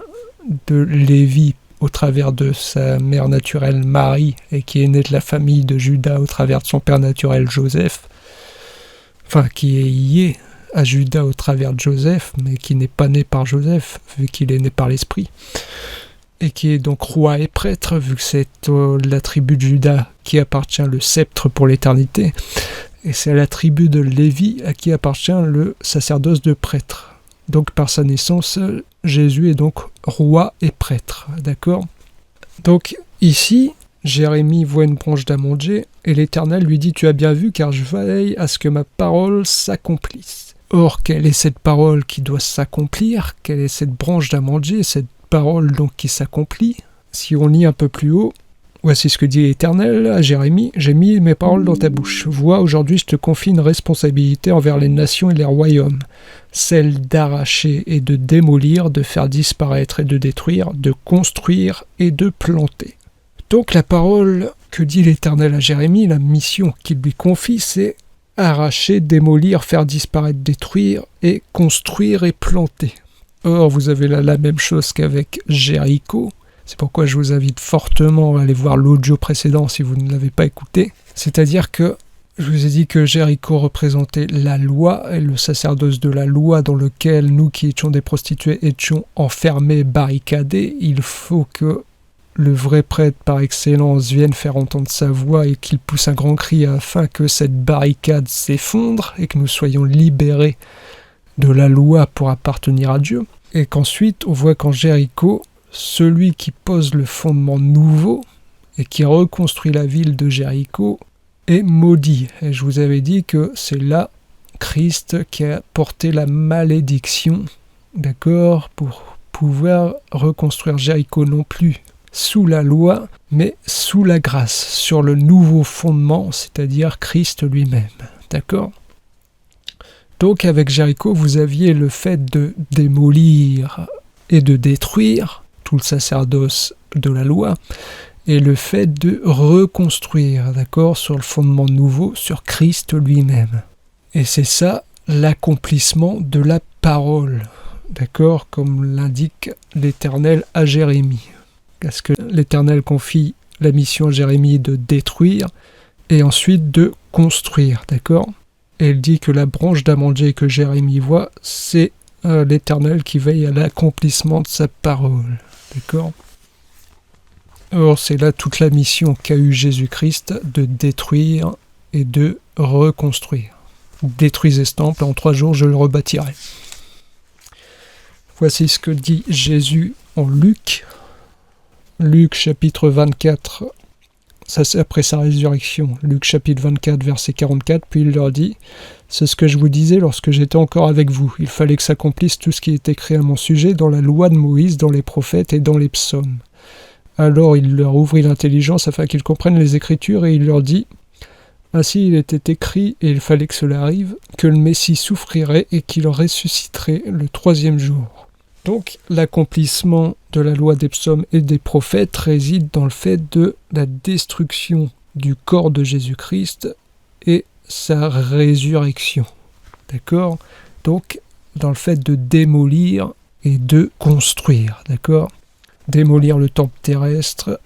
de Lévi au travers de sa mère naturelle Marie, et qui est né de la famille de Judas au travers de son père naturel Joseph, enfin qui est lié à Judas au travers de Joseph, mais qui n'est pas né par Joseph, vu qu'il est né par l'Esprit, et qui est donc roi et prêtre, vu que c'est la tribu de Judas qui appartient le sceptre pour l'éternité, et c'est à la tribu de Lévi à qui appartient le sacerdoce de prêtre. Donc par sa naissance, Jésus est donc roi et prêtre, d'accord? Donc ici, Jérémie voit une branche d'amandier, et l'Éternel lui dit « Tu as bien vu, car je veille à ce que ma parole s'accomplisse. » Or, quelle est cette parole qui doit s'accomplir? Quelle est cette branche d'amandier, cette parole donc qui s'accomplit? Si on lit un peu plus haut, voici ce que dit l'Éternel à Jérémie, « J'ai mis mes paroles dans ta bouche. Vois, aujourd'hui je te confie une responsabilité envers les nations et les royaumes, celle d'arracher et de démolir, de faire disparaître et de détruire, de construire et de planter. » Donc la parole que dit l'Éternel à Jérémie, la mission qu'il lui confie, c'est arracher, démolir, faire disparaître, détruire et construire et planter. Or, vous avez là la même chose qu'avec Jéricho. C'est pourquoi je vous invite fortement à aller voir l'audio précédent si vous ne l'avez pas écouté. C'est-à-dire que je vous ai dit que Jéricho représentait la loi et le sacerdoce de la loi dans lequel nous qui étions des prostituées étions enfermés, barricadés. Il faut que le vrai prêtre par excellence vienne faire entendre sa voix et qu'il pousse un grand cri afin que cette barricade s'effondre et que nous soyons libérés de la loi pour appartenir à Dieu. Et qu'ensuite, on voit qu'en Jéricho, celui qui pose le fondement nouveau et qui reconstruit la ville de Jéricho est maudit. Et je vous avais dit que c'est là Christ qui a porté la malédiction, d'accord, pour pouvoir reconstruire Jéricho non plus sous la loi, mais sous la grâce, sur le nouveau fondement, c'est-à-dire Christ lui-même. D'accord ? Donc avec Jéricho, vous aviez le fait de démolir et de détruire tout le sacerdoce de la loi, et le fait de reconstruire, d'accord, sur le fondement nouveau, sur Christ lui-même. Et c'est ça l'accomplissement de la parole, d'accord, comme l'indique l'Éternel à Jérémie. Parce que l'Éternel confie la mission à Jérémie de détruire et ensuite de construire, d'accord ? Et il dit que la branche d'amandier que Jérémie voit, c'est l'Éternel qui veille à l'accomplissement de sa parole, d'accord ? Or, c'est là toute la mission qu'a eue Jésus-Christ de détruire et de reconstruire. Détruisez ce temple, en 3 jours je le rebâtirai. Voici ce que dit Jésus en Luc. Luc chapitre 24, ça c'est après sa résurrection. Luc chapitre 24 verset 44, puis il leur dit « C'est ce que je vous disais lorsque j'étais encore avec vous. Il fallait que s'accomplisse tout ce qui est écrit à mon sujet dans la loi de Moïse, dans les prophètes et dans les psaumes. » Alors il leur ouvrit l'intelligence afin qu'ils comprennent les Écritures et il leur dit « Ainsi il était écrit, et il fallait que cela arrive, que le Messie souffrirait et qu'il ressusciterait le 3e jour. » Donc l'accomplissement de la loi des psaumes et des prophètes réside dans le fait de la destruction du corps de Jésus-Christ et sa résurrection. D'accord ? Donc dans le fait de démolir et de construire. D'accord ? Démolir le temple terrestre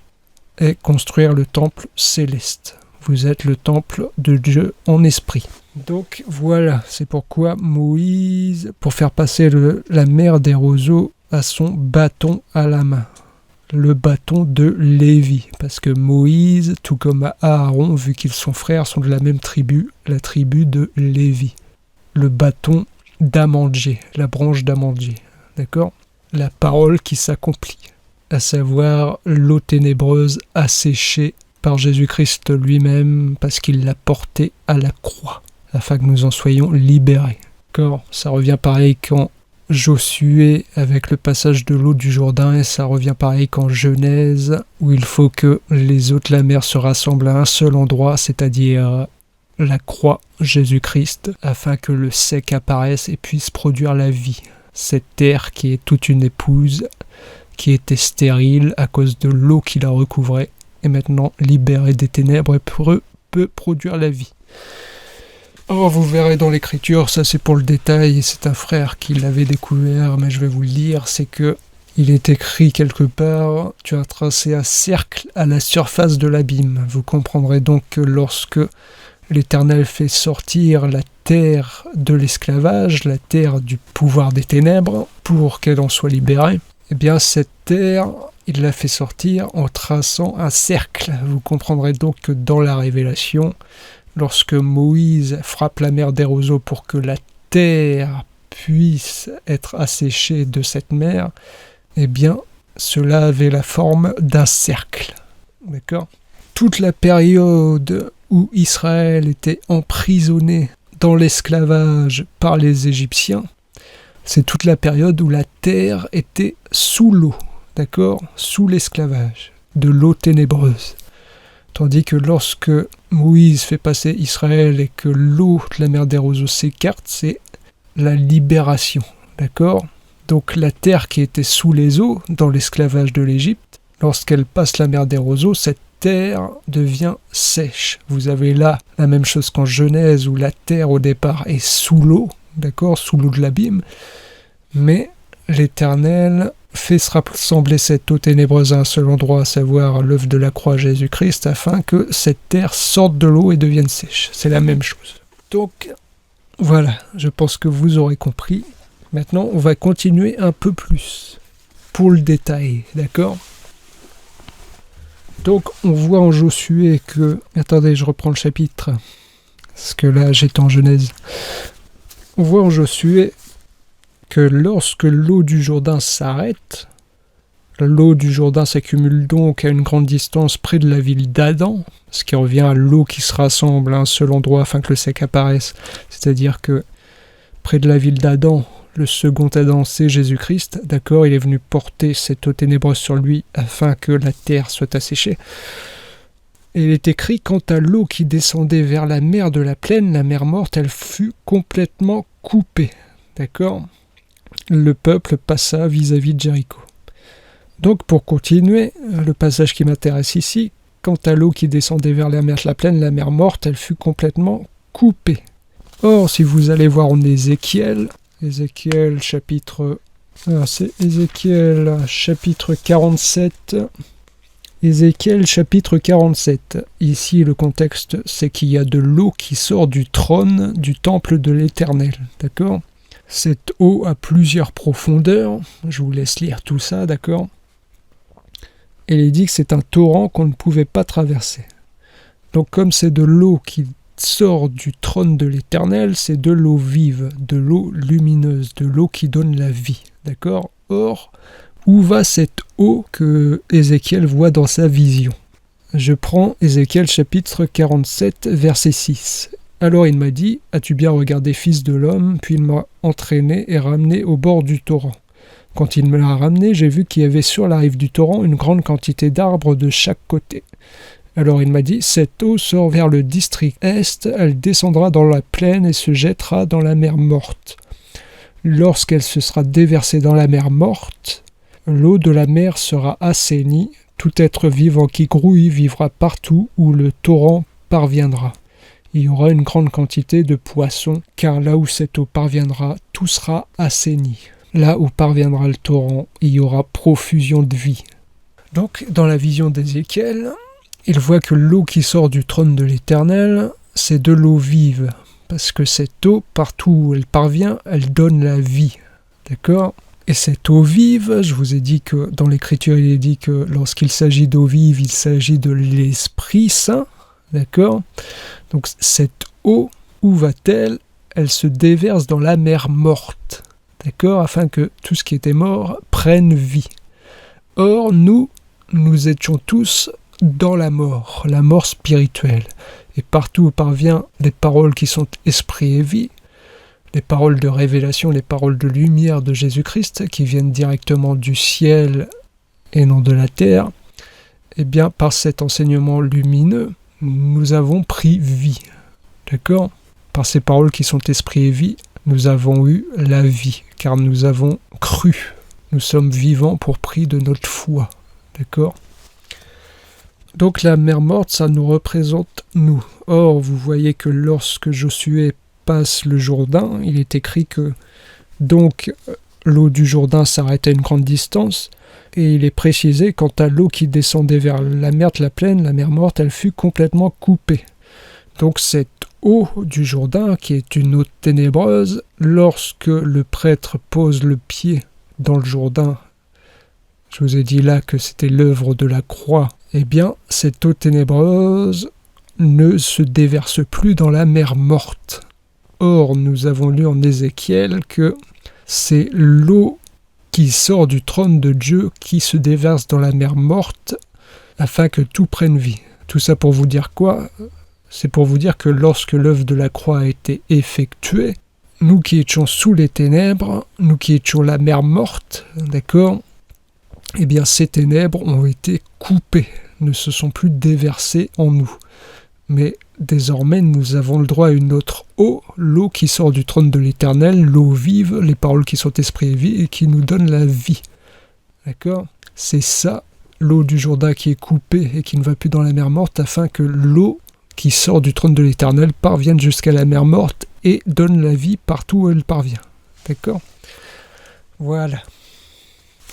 et construire le temple céleste. Vous êtes le temple de Dieu en esprit. Donc voilà, c'est pourquoi Moïse, pour faire passer la mer des roseaux, a son bâton à la main. Le bâton de Lévi. Parce que Moïse, tout comme Aaron, vu qu'ils sont frères, sont de la même tribu, la tribu de Lévi. Le bâton d'amandier, la branche d'amandier. D'accord ? La parole qui s'accomplit. À savoir l'eau ténébreuse asséchée par Jésus-Christ lui-même parce qu'il l'a portée à la croix, afin que nous en soyons libérés. D'accord ? Ça revient pareil qu'en Josué avec le passage de l'eau du Jourdain, et ça revient pareil qu'en Genèse, où il faut que les eaux de la mer se rassemblent à un seul endroit, c'est-à-dire la croix Jésus-Christ, afin que le sec apparaisse et puisse produire la vie. Cette terre qui est toute une épouse, qui était stérile à cause de l'eau qui la recouvrait, et maintenant libérée des ténèbres et peut produire la vie. Or vous verrez dans l'écriture, ça c'est pour le détail, et c'est un frère qui l'avait découvert, mais je vais vous le lire, c'est que il est écrit quelque part, tu as tracé un cercle à la surface de l'abîme. Vous comprendrez donc que lorsque l'Éternel fait sortir la terre de l'esclavage, la terre du pouvoir des ténèbres, pour qu'elle en soit libérée, eh bien cette terre, il l'a fait sortir en traçant un cercle. Vous comprendrez donc que dans la Révélation, lorsque Moïse frappe la mer des roseaux pour que la terre puisse être asséchée de cette mer, eh bien cela avait la forme d'un cercle. D'accord ? Toute la période où Israël était emprisonné dans l'esclavage par les Égyptiens, c'est toute la période où la terre était sous l'eau, d'accord ? Sous l'esclavage, de l'eau ténébreuse. Tandis que lorsque Moïse fait passer Israël et que l'eau de la mer des roseaux s'écarte, c'est la libération, d'accord ? Donc la terre qui était sous les eaux, dans l'esclavage de l'Égypte, lorsqu'elle passe la mer des roseaux, cette terre devient sèche. Vous avez là la même chose qu'en Genèse, où la terre au départ est sous l'eau, d'accord, sous l'eau de l'abîme, mais l'Éternel fait se rassembler cette eau ténébreuse à un seul endroit, à savoir l'œuvre de la croix Jésus-Christ, afin que cette terre sorte de l'eau et devienne sèche. C'est la même chose. Donc, voilà, je pense que vous aurez compris. Maintenant, on va continuer un peu plus, pour le détail, d'accord ? Donc, on voit en Josué que... Attendez, je reprends le chapitre, parce que là, j'étais en Genèse. On voit en Josué que lorsque l'eau du Jourdain s'arrête, l'eau du Jourdain s'accumule donc à une grande distance près de la ville d'Adam, ce qui revient à l'eau qui se rassemble à un seul endroit afin que le sec apparaisse. C'est-à-dire que près de la ville d'Adam, Le second Adam, c'est Jésus-Christ, d'accord? Il est venu porter cette eau ténébreuse sur lui afin que la terre soit asséchée. Et il est écrit, quant à l'eau qui descendait vers la mer de la plaine, la mer morte, elle fut complètement coupée, d'accord? Le peuple passa vis-à-vis de Jéricho. Donc pour continuer, le passage qui m'intéresse ici, quant à l'eau qui descendait vers la mer de la plaine, la mer morte, elle fut complètement coupée. Or, si vous allez voir en Ézéchiel chapitre... c'est Ézéchiel chapitre 47. Ézéchiel chapitre 47. Ici, le contexte, c'est qu'il y a de l'eau qui sort du trône du temple de l'Éternel. D'accord? Cette eau a plusieurs profondeurs. Je vous laisse lire tout ça, d'accord? Et il est dit que c'est un torrent qu'on ne pouvait pas traverser. Donc comme c'est de l'eau qui sort du trône de l'Éternel, c'est de l'eau vive, de l'eau lumineuse, de l'eau qui donne la vie. D'accord? Or, où va cette eau que Ézéchiel voit dans sa vision? Je prends Ézéchiel chapitre 47, verset 6. Alors il m'a dit, as-tu bien regardé, fils de l'homme? Puis il m'a entraîné et ramené au bord du torrent. Quand il me l'a ramené, j'ai vu qu'il y avait sur la rive du torrent une grande quantité d'arbres de chaque côté. Alors il m'a dit, cette eau sort vers le district est, elle descendra dans la plaine et se jettera dans la mer morte. Lorsqu'elle se sera déversée dans la mer morte, l'eau de la mer sera assainie, tout être vivant qui grouille vivra partout où le torrent parviendra. Il y aura une grande quantité de poissons, car là où cette eau parviendra, tout sera assaini. Là où parviendra le torrent, il y aura profusion de vie. Donc, dans la vision d'Ézéchiel, il voit que l'eau qui sort du trône de l'Éternel, c'est de l'eau vive. Parce que cette eau, partout où elle parvient, elle donne la vie. D'accord? Et cette eau vive, je vous ai dit que dans l'Écriture, il est dit que lorsqu'il s'agit d'eau vive, il s'agit de l'Esprit Saint. D'accord? Donc cette eau, où va-t-elle? Elle se déverse dans la mer morte. D'accord? Afin que tout ce qui était mort prenne vie. Or, nous étions tous dans la mort spirituelle. Et partout où parviennent les paroles qui sont esprit et vie, les paroles de révélation, les paroles de lumière de Jésus-Christ, qui viennent directement du ciel et non de la terre, eh bien, par cet enseignement lumineux, nous avons pris vie. D'accord? Par ces paroles qui sont esprit et vie, nous avons eu la vie, car nous avons cru. Nous sommes vivants pour prix de notre foi. D'accord? Donc la mer morte, ça nous représente nous. Or, vous voyez que lorsque Josué passe le Jourdain, il est écrit que donc l'eau du Jourdain s'arrête à une grande distance, et il est précisé quant à l'eau qui descendait vers la mer de la plaine, la mer morte, elle fut complètement coupée. Donc cette eau du Jourdain, qui est une eau ténébreuse, lorsque le prêtre pose le pied dans le Jourdain, je vous ai dit là que c'était l'œuvre de la croix, eh bien cette eau ténébreuse ne se déverse plus dans la mer morte. Or, nous avons lu en Ézéchiel que c'est l'eau qui sort du trône de Dieu qui se déverse dans la mer morte afin que tout prenne vie. Tout ça pour vous dire quoi? C'est pour vous dire que lorsque l'œuvre de la croix a été effectuée, nous qui étions sous les ténèbres, nous qui étions la mer morte, d'accord? Eh bien ces ténèbres ont été coupées, ne se sont plus déversées en nous. Mais désormais, nous avons le droit à une autre eau, l'eau qui sort du trône de l'Éternel, l'eau vive, les paroles qui sont esprit et vie, et qui nous donnent la vie. D'accord? C'est ça, l'eau du Jourdain qui est coupée et qui ne va plus dans la mer morte, afin que l'eau qui sort du trône de l'Éternel parvienne jusqu'à la mer morte et donne la vie partout où elle parvient. D'accord? Voilà.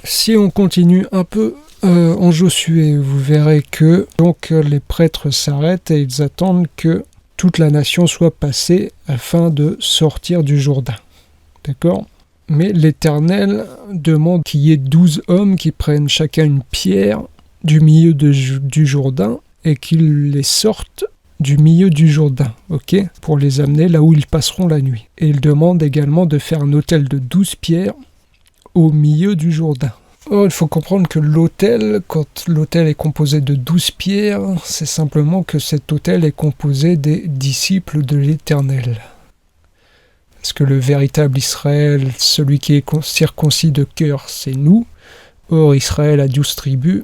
Si on continue un peu en Josué, vous verrez que donc les prêtres s'arrêtent et ils attendent que toute la nation soit passée afin de sortir du Jourdain. D'accord? Mais l'Éternel demande qu'il y ait 12 hommes qui prennent chacun une pierre du milieu du Jourdain et qu'ils les sortent du milieu du Jourdain, ok, pour les amener là où ils passeront la nuit. Et il demande également de faire un autel de 12 pierres au milieu du Jourdain. Or, il faut comprendre que l'autel, quand l'autel est composé de 12 pierres, c'est simplement que cet autel est composé des disciples de l'Éternel. Parce que le véritable Israël, celui qui est circoncis de cœur, c'est nous. Or, Israël a 12 tribus.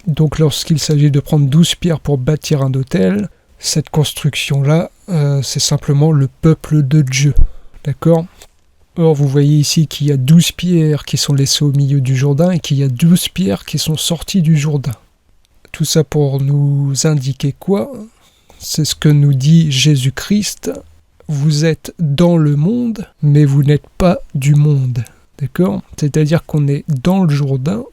Donc lorsqu'il s'agit de prendre 12 pierres pour bâtir un autel, cette construction-là, c'est simplement le peuple de Dieu. D'accord ? Or, vous voyez ici qu'il y a 12 pierres qui sont laissées au milieu du Jourdain et qu'il y a 12 pierres qui sont sorties du Jourdain. Tout ça pour nous indiquer quoi ? C'est ce que nous dit Jésus-Christ. Vous êtes dans le monde, mais vous n'êtes pas du monde. D'accord ? C'est-à-dire qu'on est dans le Jourdain,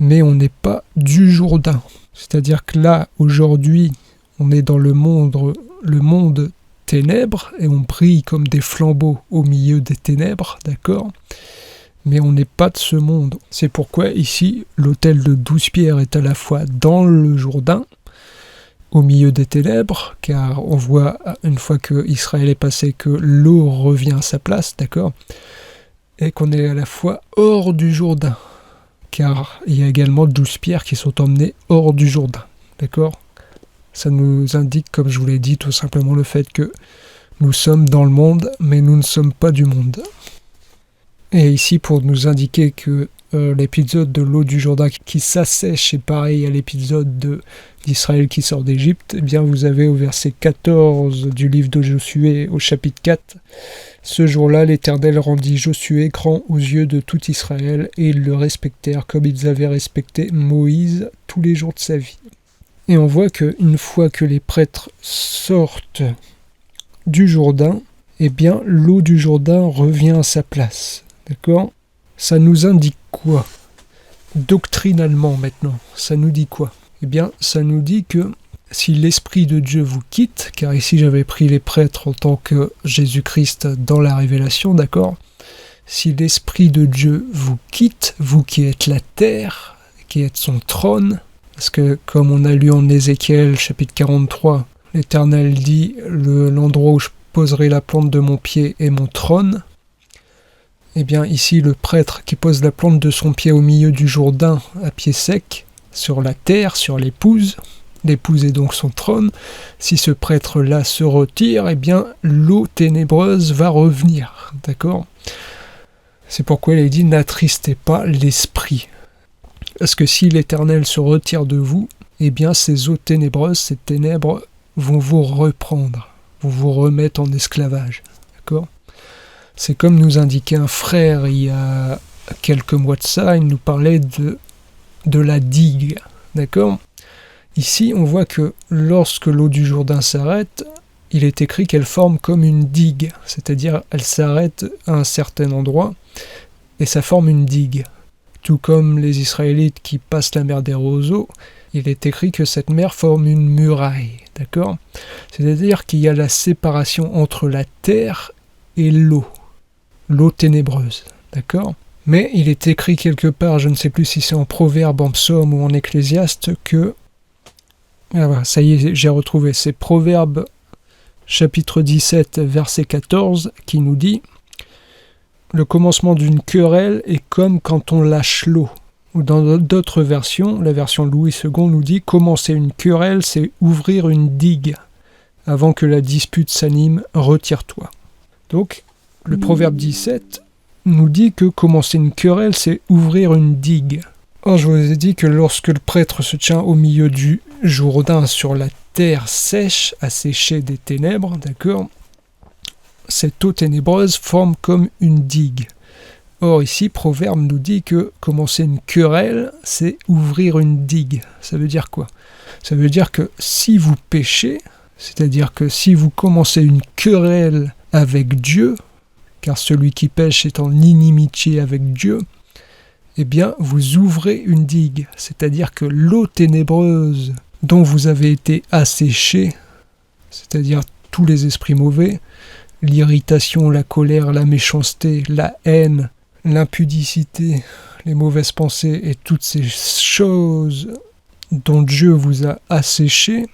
mais on n'est pas du Jourdain. C'est-à-dire que là, aujourd'hui, on est dans le monde ténèbres, et on brille comme des flambeaux au milieu des ténèbres, d'accord ? Mais on n'est pas de ce monde. C'est pourquoi ici, l'autel de 12 pierres est à la fois dans le Jourdain, au milieu des ténèbres, car on voit, une fois que Israël est passé, que l'eau revient à sa place, d'accord ? Et qu'on est à la fois hors du Jourdain, car il y a également 12 pierres qui sont emmenées hors du Jourdain, d'accord ? Ça nous indique, comme je vous l'ai dit, tout simplement le fait que nous sommes dans le monde, mais nous ne sommes pas du monde. Et ici, pour nous indiquer que l'épisode de l'eau du Jourdain qui s'assèche est pareil à l'épisode d'Israël qui sort d'Égypte, eh bien vous avez au verset 14 du livre de Josué, au chapitre 4, « Ce jour-là, l'Éternel rendit Josué grand aux yeux de tout Israël, et ils le respectèrent comme ils avaient respecté Moïse tous les jours de sa vie. » Et on voit qu'une fois que les prêtres sortent du Jourdain, eh bien l'eau du Jourdain revient à sa place. D'accord ? Ça nous indique quoi ? Doctrinalement maintenant, ça nous dit quoi ? Eh bien, ça nous dit que si l'Esprit de Dieu vous quitte, car ici j'avais pris les prêtres en tant que Jésus-Christ dans la révélation, d'accord ? Si l'Esprit de Dieu vous quitte, vous qui êtes la terre, qui êtes son trône, parce que comme on a lu en Ézéchiel chapitre 43, l'Éternel dit « l'endroit où je poserai la plante de mon pied est mon trône », eh bien ici le prêtre qui pose la plante de son pied au milieu du Jourdain à pied sec, sur la terre, sur l'épouse est donc son trône, si ce prêtre-là se retire, eh bien l'eau ténébreuse va revenir, d'accord ? C'est pourquoi il est dit « n'attristez pas l'esprit ». Parce que si l'Éternel se retire de vous, eh bien ces eaux ténébreuses, ces ténèbres vont vous reprendre, vont vous remettre en esclavage. D'accord ? C'est comme nous indiquait un frère il y a quelques mois de ça, il nous parlait de la digue. D'accord ? Ici, on voit que lorsque l'eau du Jourdain s'arrête, il est écrit qu'elle forme comme une digue, c'est-à-dire elle s'arrête à un certain endroit et ça forme une digue. Tout comme les Israélites qui passent la mer des roseaux, il est écrit que cette mer forme une muraille, d'accord ? C'est-à-dire qu'il y a la séparation entre la terre et l'eau ténébreuse, d'accord ? Mais il est écrit quelque part, je ne sais plus si c'est en Proverbe, en Psaume ou en Ecclésiaste, que... Ah voilà, ça y est, j'ai retrouvé, c'est Proverbe chapitre 17, verset 14, qui nous dit « Le commencement d'une querelle est comme quand on lâche l'eau. » Ou dans d'autres versions, la version Louis II nous dit « Commencer une querelle, c'est ouvrir une digue. Avant que la dispute s'anime, retire-toi. » Donc, le Proverbe 17 nous dit que commencer une querelle, c'est ouvrir une digue. Or, je vous ai dit que lorsque le prêtre se tient au milieu du Jourdain sur la terre sèche, asséchée des ténèbres, d'accord ? Cette eau ténébreuse forme comme une digue. Or, ici, Proverbe nous dit que commencer une querelle, c'est ouvrir une digue. Ça veut dire quoi ? Ça veut dire que si vous péchez, c'est-à-dire que si vous commencez une querelle avec Dieu, car celui qui pêche est en inimitié avec Dieu, eh bien, vous ouvrez une digue, c'est-à-dire que l'eau ténébreuse dont vous avez été asséché, c'est-à-dire tous les esprits mauvais, l'irritation, la colère, la méchanceté, la haine, l'impudicité, les mauvaises pensées et toutes ces choses dont Dieu vous a asséché,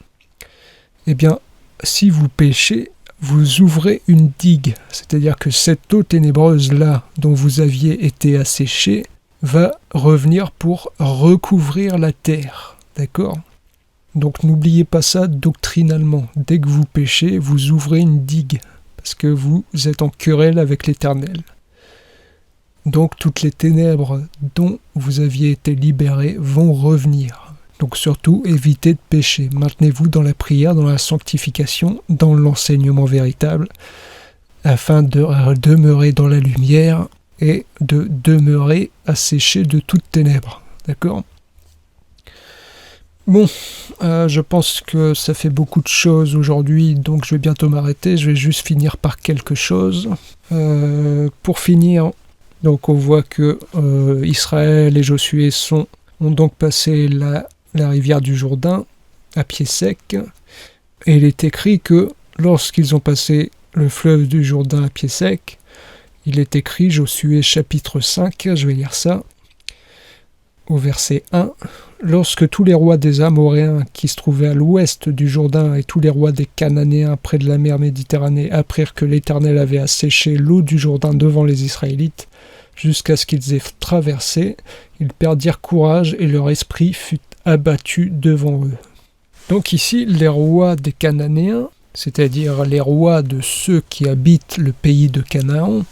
eh bien, si vous péchez, vous ouvrez une digue, c'est-à-dire que cette eau ténébreuse-là dont vous aviez été asséché va revenir pour recouvrir la terre, d'accord ? Donc n'oubliez pas ça doctrinalement, dès que vous péchez, vous ouvrez une digue, parce que vous êtes en querelle avec l'Éternel. Donc toutes les ténèbres dont vous aviez été libérés vont revenir. Donc surtout, évitez de pécher. Maintenez-vous dans la prière, dans la sanctification, dans l'enseignement véritable, afin de demeurer dans la lumière et de demeurer asséché de toutes ténèbres. D'accord ? Bon, je pense que ça fait beaucoup de choses aujourd'hui, donc je vais bientôt m'arrêter. Je vais juste finir par quelque chose. Pour finir, donc on voit que Israël et Josué ont donc passé la rivière du Jourdain à pied sec. Et il est écrit que lorsqu'ils ont passé le fleuve du Jourdain à pied sec, il est écrit, Josué chapitre 5, je vais lire ça, au verset 1, « Lorsque tous les rois des Amoréens qui se trouvaient à l'ouest du Jourdain et tous les rois des Cananéens près de la mer Méditerranée apprirent que l'Éternel avait asséché l'eau du Jourdain devant les Israélites, jusqu'à ce qu'ils aient traversé, ils perdirent courage et leur esprit fut abattu devant eux. » Donc ici, les rois des Cananéens, c'est-à-dire les rois de ceux qui habitent le pays de Canaan,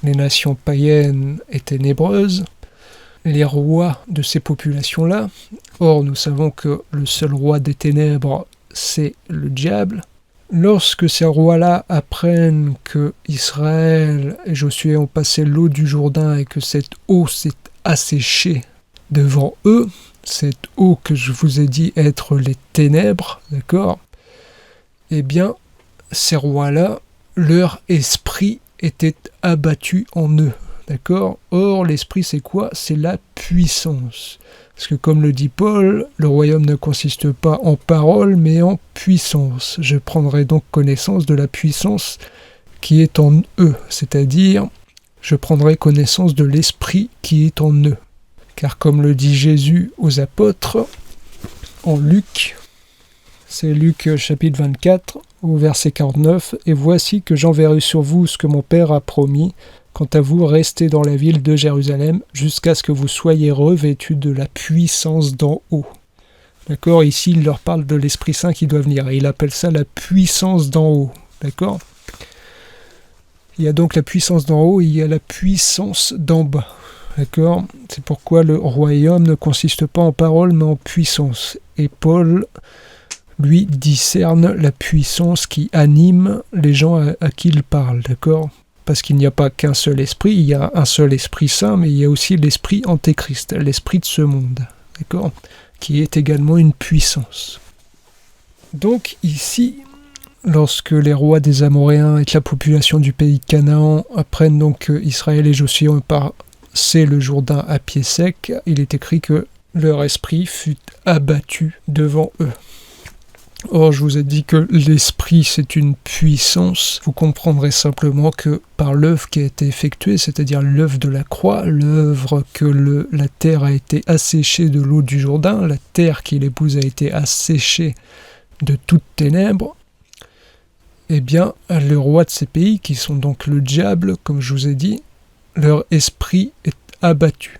les nations païennes et ténébreuses, les rois de ces populations-là. Or, nous savons que le seul roi des ténèbres, c'est le diable. Lorsque ces rois-là apprennent que Israël et Josué ont passé l'eau du Jourdain et que cette eau s'est asséchée devant eux, cette eau que je vous ai dit être les ténèbres, d'accord ? Eh bien, ces rois-là, leur esprit était abattu en eux. D'accord ? Or, l'esprit, c'est quoi ? C'est la puissance. Parce que comme le dit Paul, le royaume ne consiste pas en parole, mais en puissance. Je prendrai donc connaissance de la puissance qui est en eux. C'est-à-dire, je prendrai connaissance de l'esprit qui est en eux. Car comme le dit Jésus aux apôtres, en Luc, c'est Luc chapitre 24, au verset 49, « Et voici que j'enverrai sur vous ce que mon Père a promis. Quant à vous, restez dans la ville de Jérusalem jusqu'à ce que vous soyez revêtus de la puissance d'en haut. » D'accord ? Ici, il leur parle de l'Esprit Saint qui doit venir. Et il appelle ça la puissance d'en haut. D'accord ? Il y a donc la puissance d'en haut et il y a la puissance d'en bas. D'accord ? C'est pourquoi le royaume ne consiste pas en parole, mais en puissance. Et Paul, lui, discerne la puissance qui anime les gens à qui il parle. D'accord ? Parce qu'il n'y a pas qu'un seul esprit, il y a un seul Esprit Saint, mais il y a aussi l'esprit antéchrist, l'esprit de ce monde, d'accord ? Qui est également une puissance. Donc ici, lorsque les rois des Amoréens et la population du pays de Canaan apprennent donc qu'Israël et Josué ont passé le Jourdain à pied sec, il est écrit que leur esprit fut abattu devant eux. Or, je vous ai dit que l'esprit, c'est une puissance. Vous comprendrez simplement que par l'œuvre qui a été effectuée, c'est-à-dire l'œuvre de la croix, l'œuvre que la terre a été asséchée de l'eau du Jourdain, la terre qui l'épouse a été asséchée de toutes ténèbres, eh bien, le roi de ces pays, qui sont donc le diable, comme je vous ai dit, leur esprit est abattu.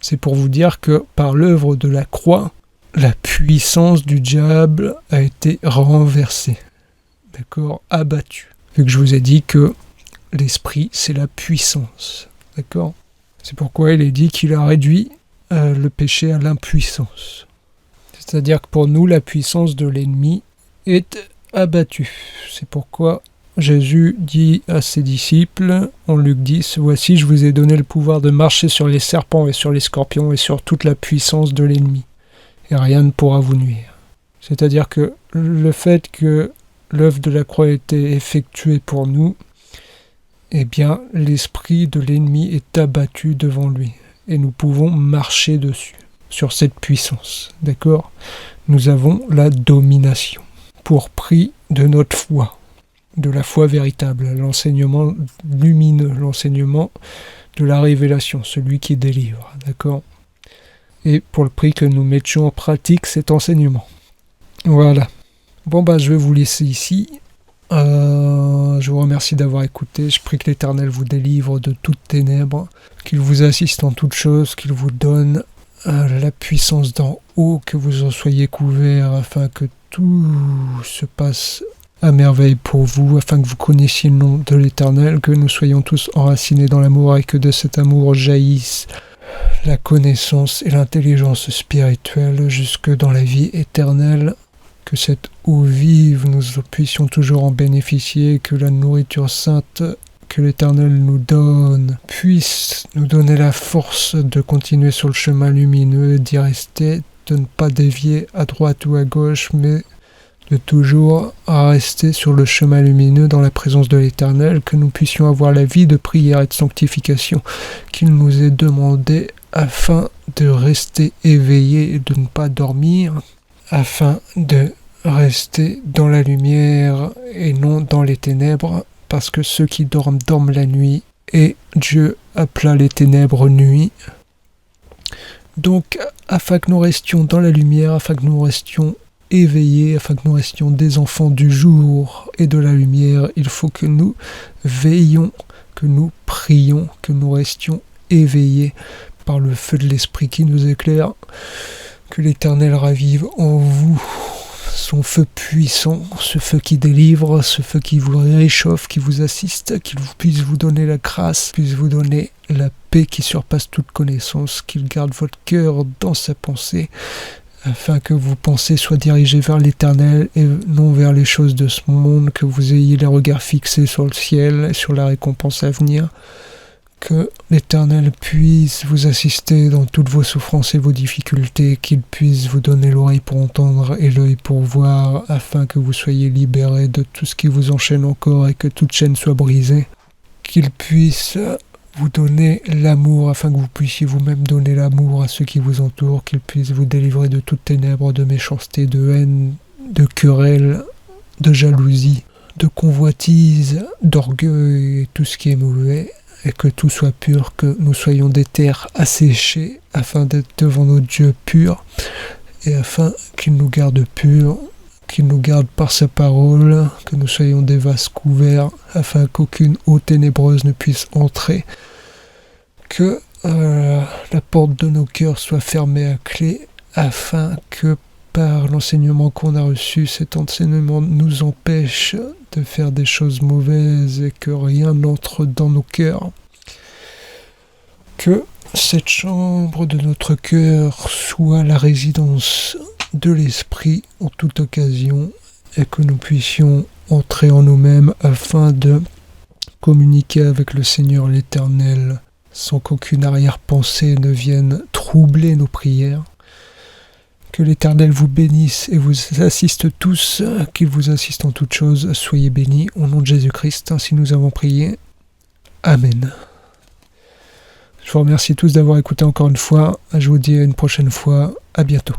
C'est pour vous dire que par l'œuvre de la croix, la puissance du diable a été renversée, d'accord, abattue. Vu que je vous ai dit que l'esprit, c'est la puissance, d'accord. C'est pourquoi il est dit qu'il a réduit le péché à l'impuissance. C'est-à-dire que pour nous, la puissance de l'ennemi est abattue. C'est pourquoi Jésus dit à ses disciples, en Luc 10, « Voici, je vous ai donné le pouvoir de marcher sur les serpents et sur les scorpions et sur toute la puissance de l'ennemi. Et rien ne pourra vous nuire. » C'est-à-dire que le fait que l'œuvre de la croix ait été effectuée pour nous, eh bien, l'esprit de l'ennemi est abattu devant lui. Et nous pouvons marcher dessus, sur cette puissance. D'accord ? Nous avons la domination, pour prix de notre foi, de la foi véritable, l'enseignement lumineux, l'enseignement de la révélation, celui qui délivre. D'accord ? Et pour le prix que nous mettions en pratique cet enseignement. Voilà. Bon, je vais vous laisser ici. Je vous remercie d'avoir écouté. Je prie que l'Éternel vous délivre de toutes ténèbres, qu'il vous assiste en toutes choses, qu'il vous donne la puissance d'en haut, que vous en soyez couverts, afin que tout se passe à merveille pour vous, afin que vous connaissiez le nom de l'Éternel, que nous soyons tous enracinés dans l'amour et que de cet amour jaillisse la connaissance et l'intelligence spirituelle jusque dans la vie éternelle, que cette eau vive, nous puissions toujours en bénéficier, que la nourriture sainte que l'Éternel nous donne puisse nous donner la force de continuer sur le chemin lumineux, d'y rester, de ne pas dévier à droite ou à gauche, mais de toujours rester sur le chemin lumineux dans la présence de l'Éternel, que nous puissions avoir la vie de prière et de sanctification qu'il nous est demandé afin de rester éveillés et de ne pas dormir, afin de rester dans la lumière et non dans les ténèbres, parce que ceux qui dorment dorment la nuit, et Dieu appela les ténèbres nuit. Donc, afin que nous restions dans la lumière, afin que nous restions éveillés, afin que nous restions des enfants du jour et de la lumière, il faut que nous veillions, que nous prions, que nous restions éveillés par le feu de l'Esprit qui nous éclaire, que l'Éternel ravive en vous son feu puissant, ce feu qui délivre, ce feu qui vous réchauffe, qui vous assiste, qu'il puisse vous donner la grâce, puisse vous donner la paix qui surpasse toute connaissance, qu'il garde votre cœur dans sa pensée, afin que vos pensées soient dirigées vers l'Éternel et non vers les choses de ce monde, que vous ayez les regards fixés sur le ciel et sur la récompense à venir, que l'Éternel puisse vous assister dans toutes vos souffrances et vos difficultés, qu'il puisse vous donner l'oreille pour entendre et l'œil pour voir, afin que vous soyez libérés de tout ce qui vous enchaîne encore et que toute chaîne soit brisée, qu'il puisse vous donner l'amour, afin que vous puissiez vous-même donner l'amour à ceux qui vous entourent, qu'il puisse vous délivrer de toutes ténèbres, de méchanceté, de haine, de querelle, de jalousie, de convoitise, d'orgueil, et tout ce qui est mauvais, et que tout soit pur, que nous soyons des terres asséchées, afin d'être devant notre Dieu pur, et afin qu'il nous garde purs, qu'il nous garde par sa parole, que nous soyons des vases couverts, afin qu'aucune eau ténébreuse ne puisse entrer, que la porte de nos cœurs soit fermée à clé, afin que par l'enseignement qu'on a reçu, cet enseignement nous empêche de faire des choses mauvaises et que rien n'entre dans nos cœurs. Que cette chambre de notre cœur soit la résidence de l'Esprit en toute occasion et que nous puissions entrer en nous-mêmes afin de communiquer avec le Seigneur l'Éternel sans qu'aucune arrière-pensée ne vienne troubler nos prières. Que l'Éternel vous bénisse et vous assiste tous, qu'il vous assiste en toutes choses. Soyez bénis au nom de Jésus-Christ, ainsi nous avons prié. Amen. Je vous remercie tous d'avoir écouté encore une fois. Je vous dis à une prochaine fois. À bientôt.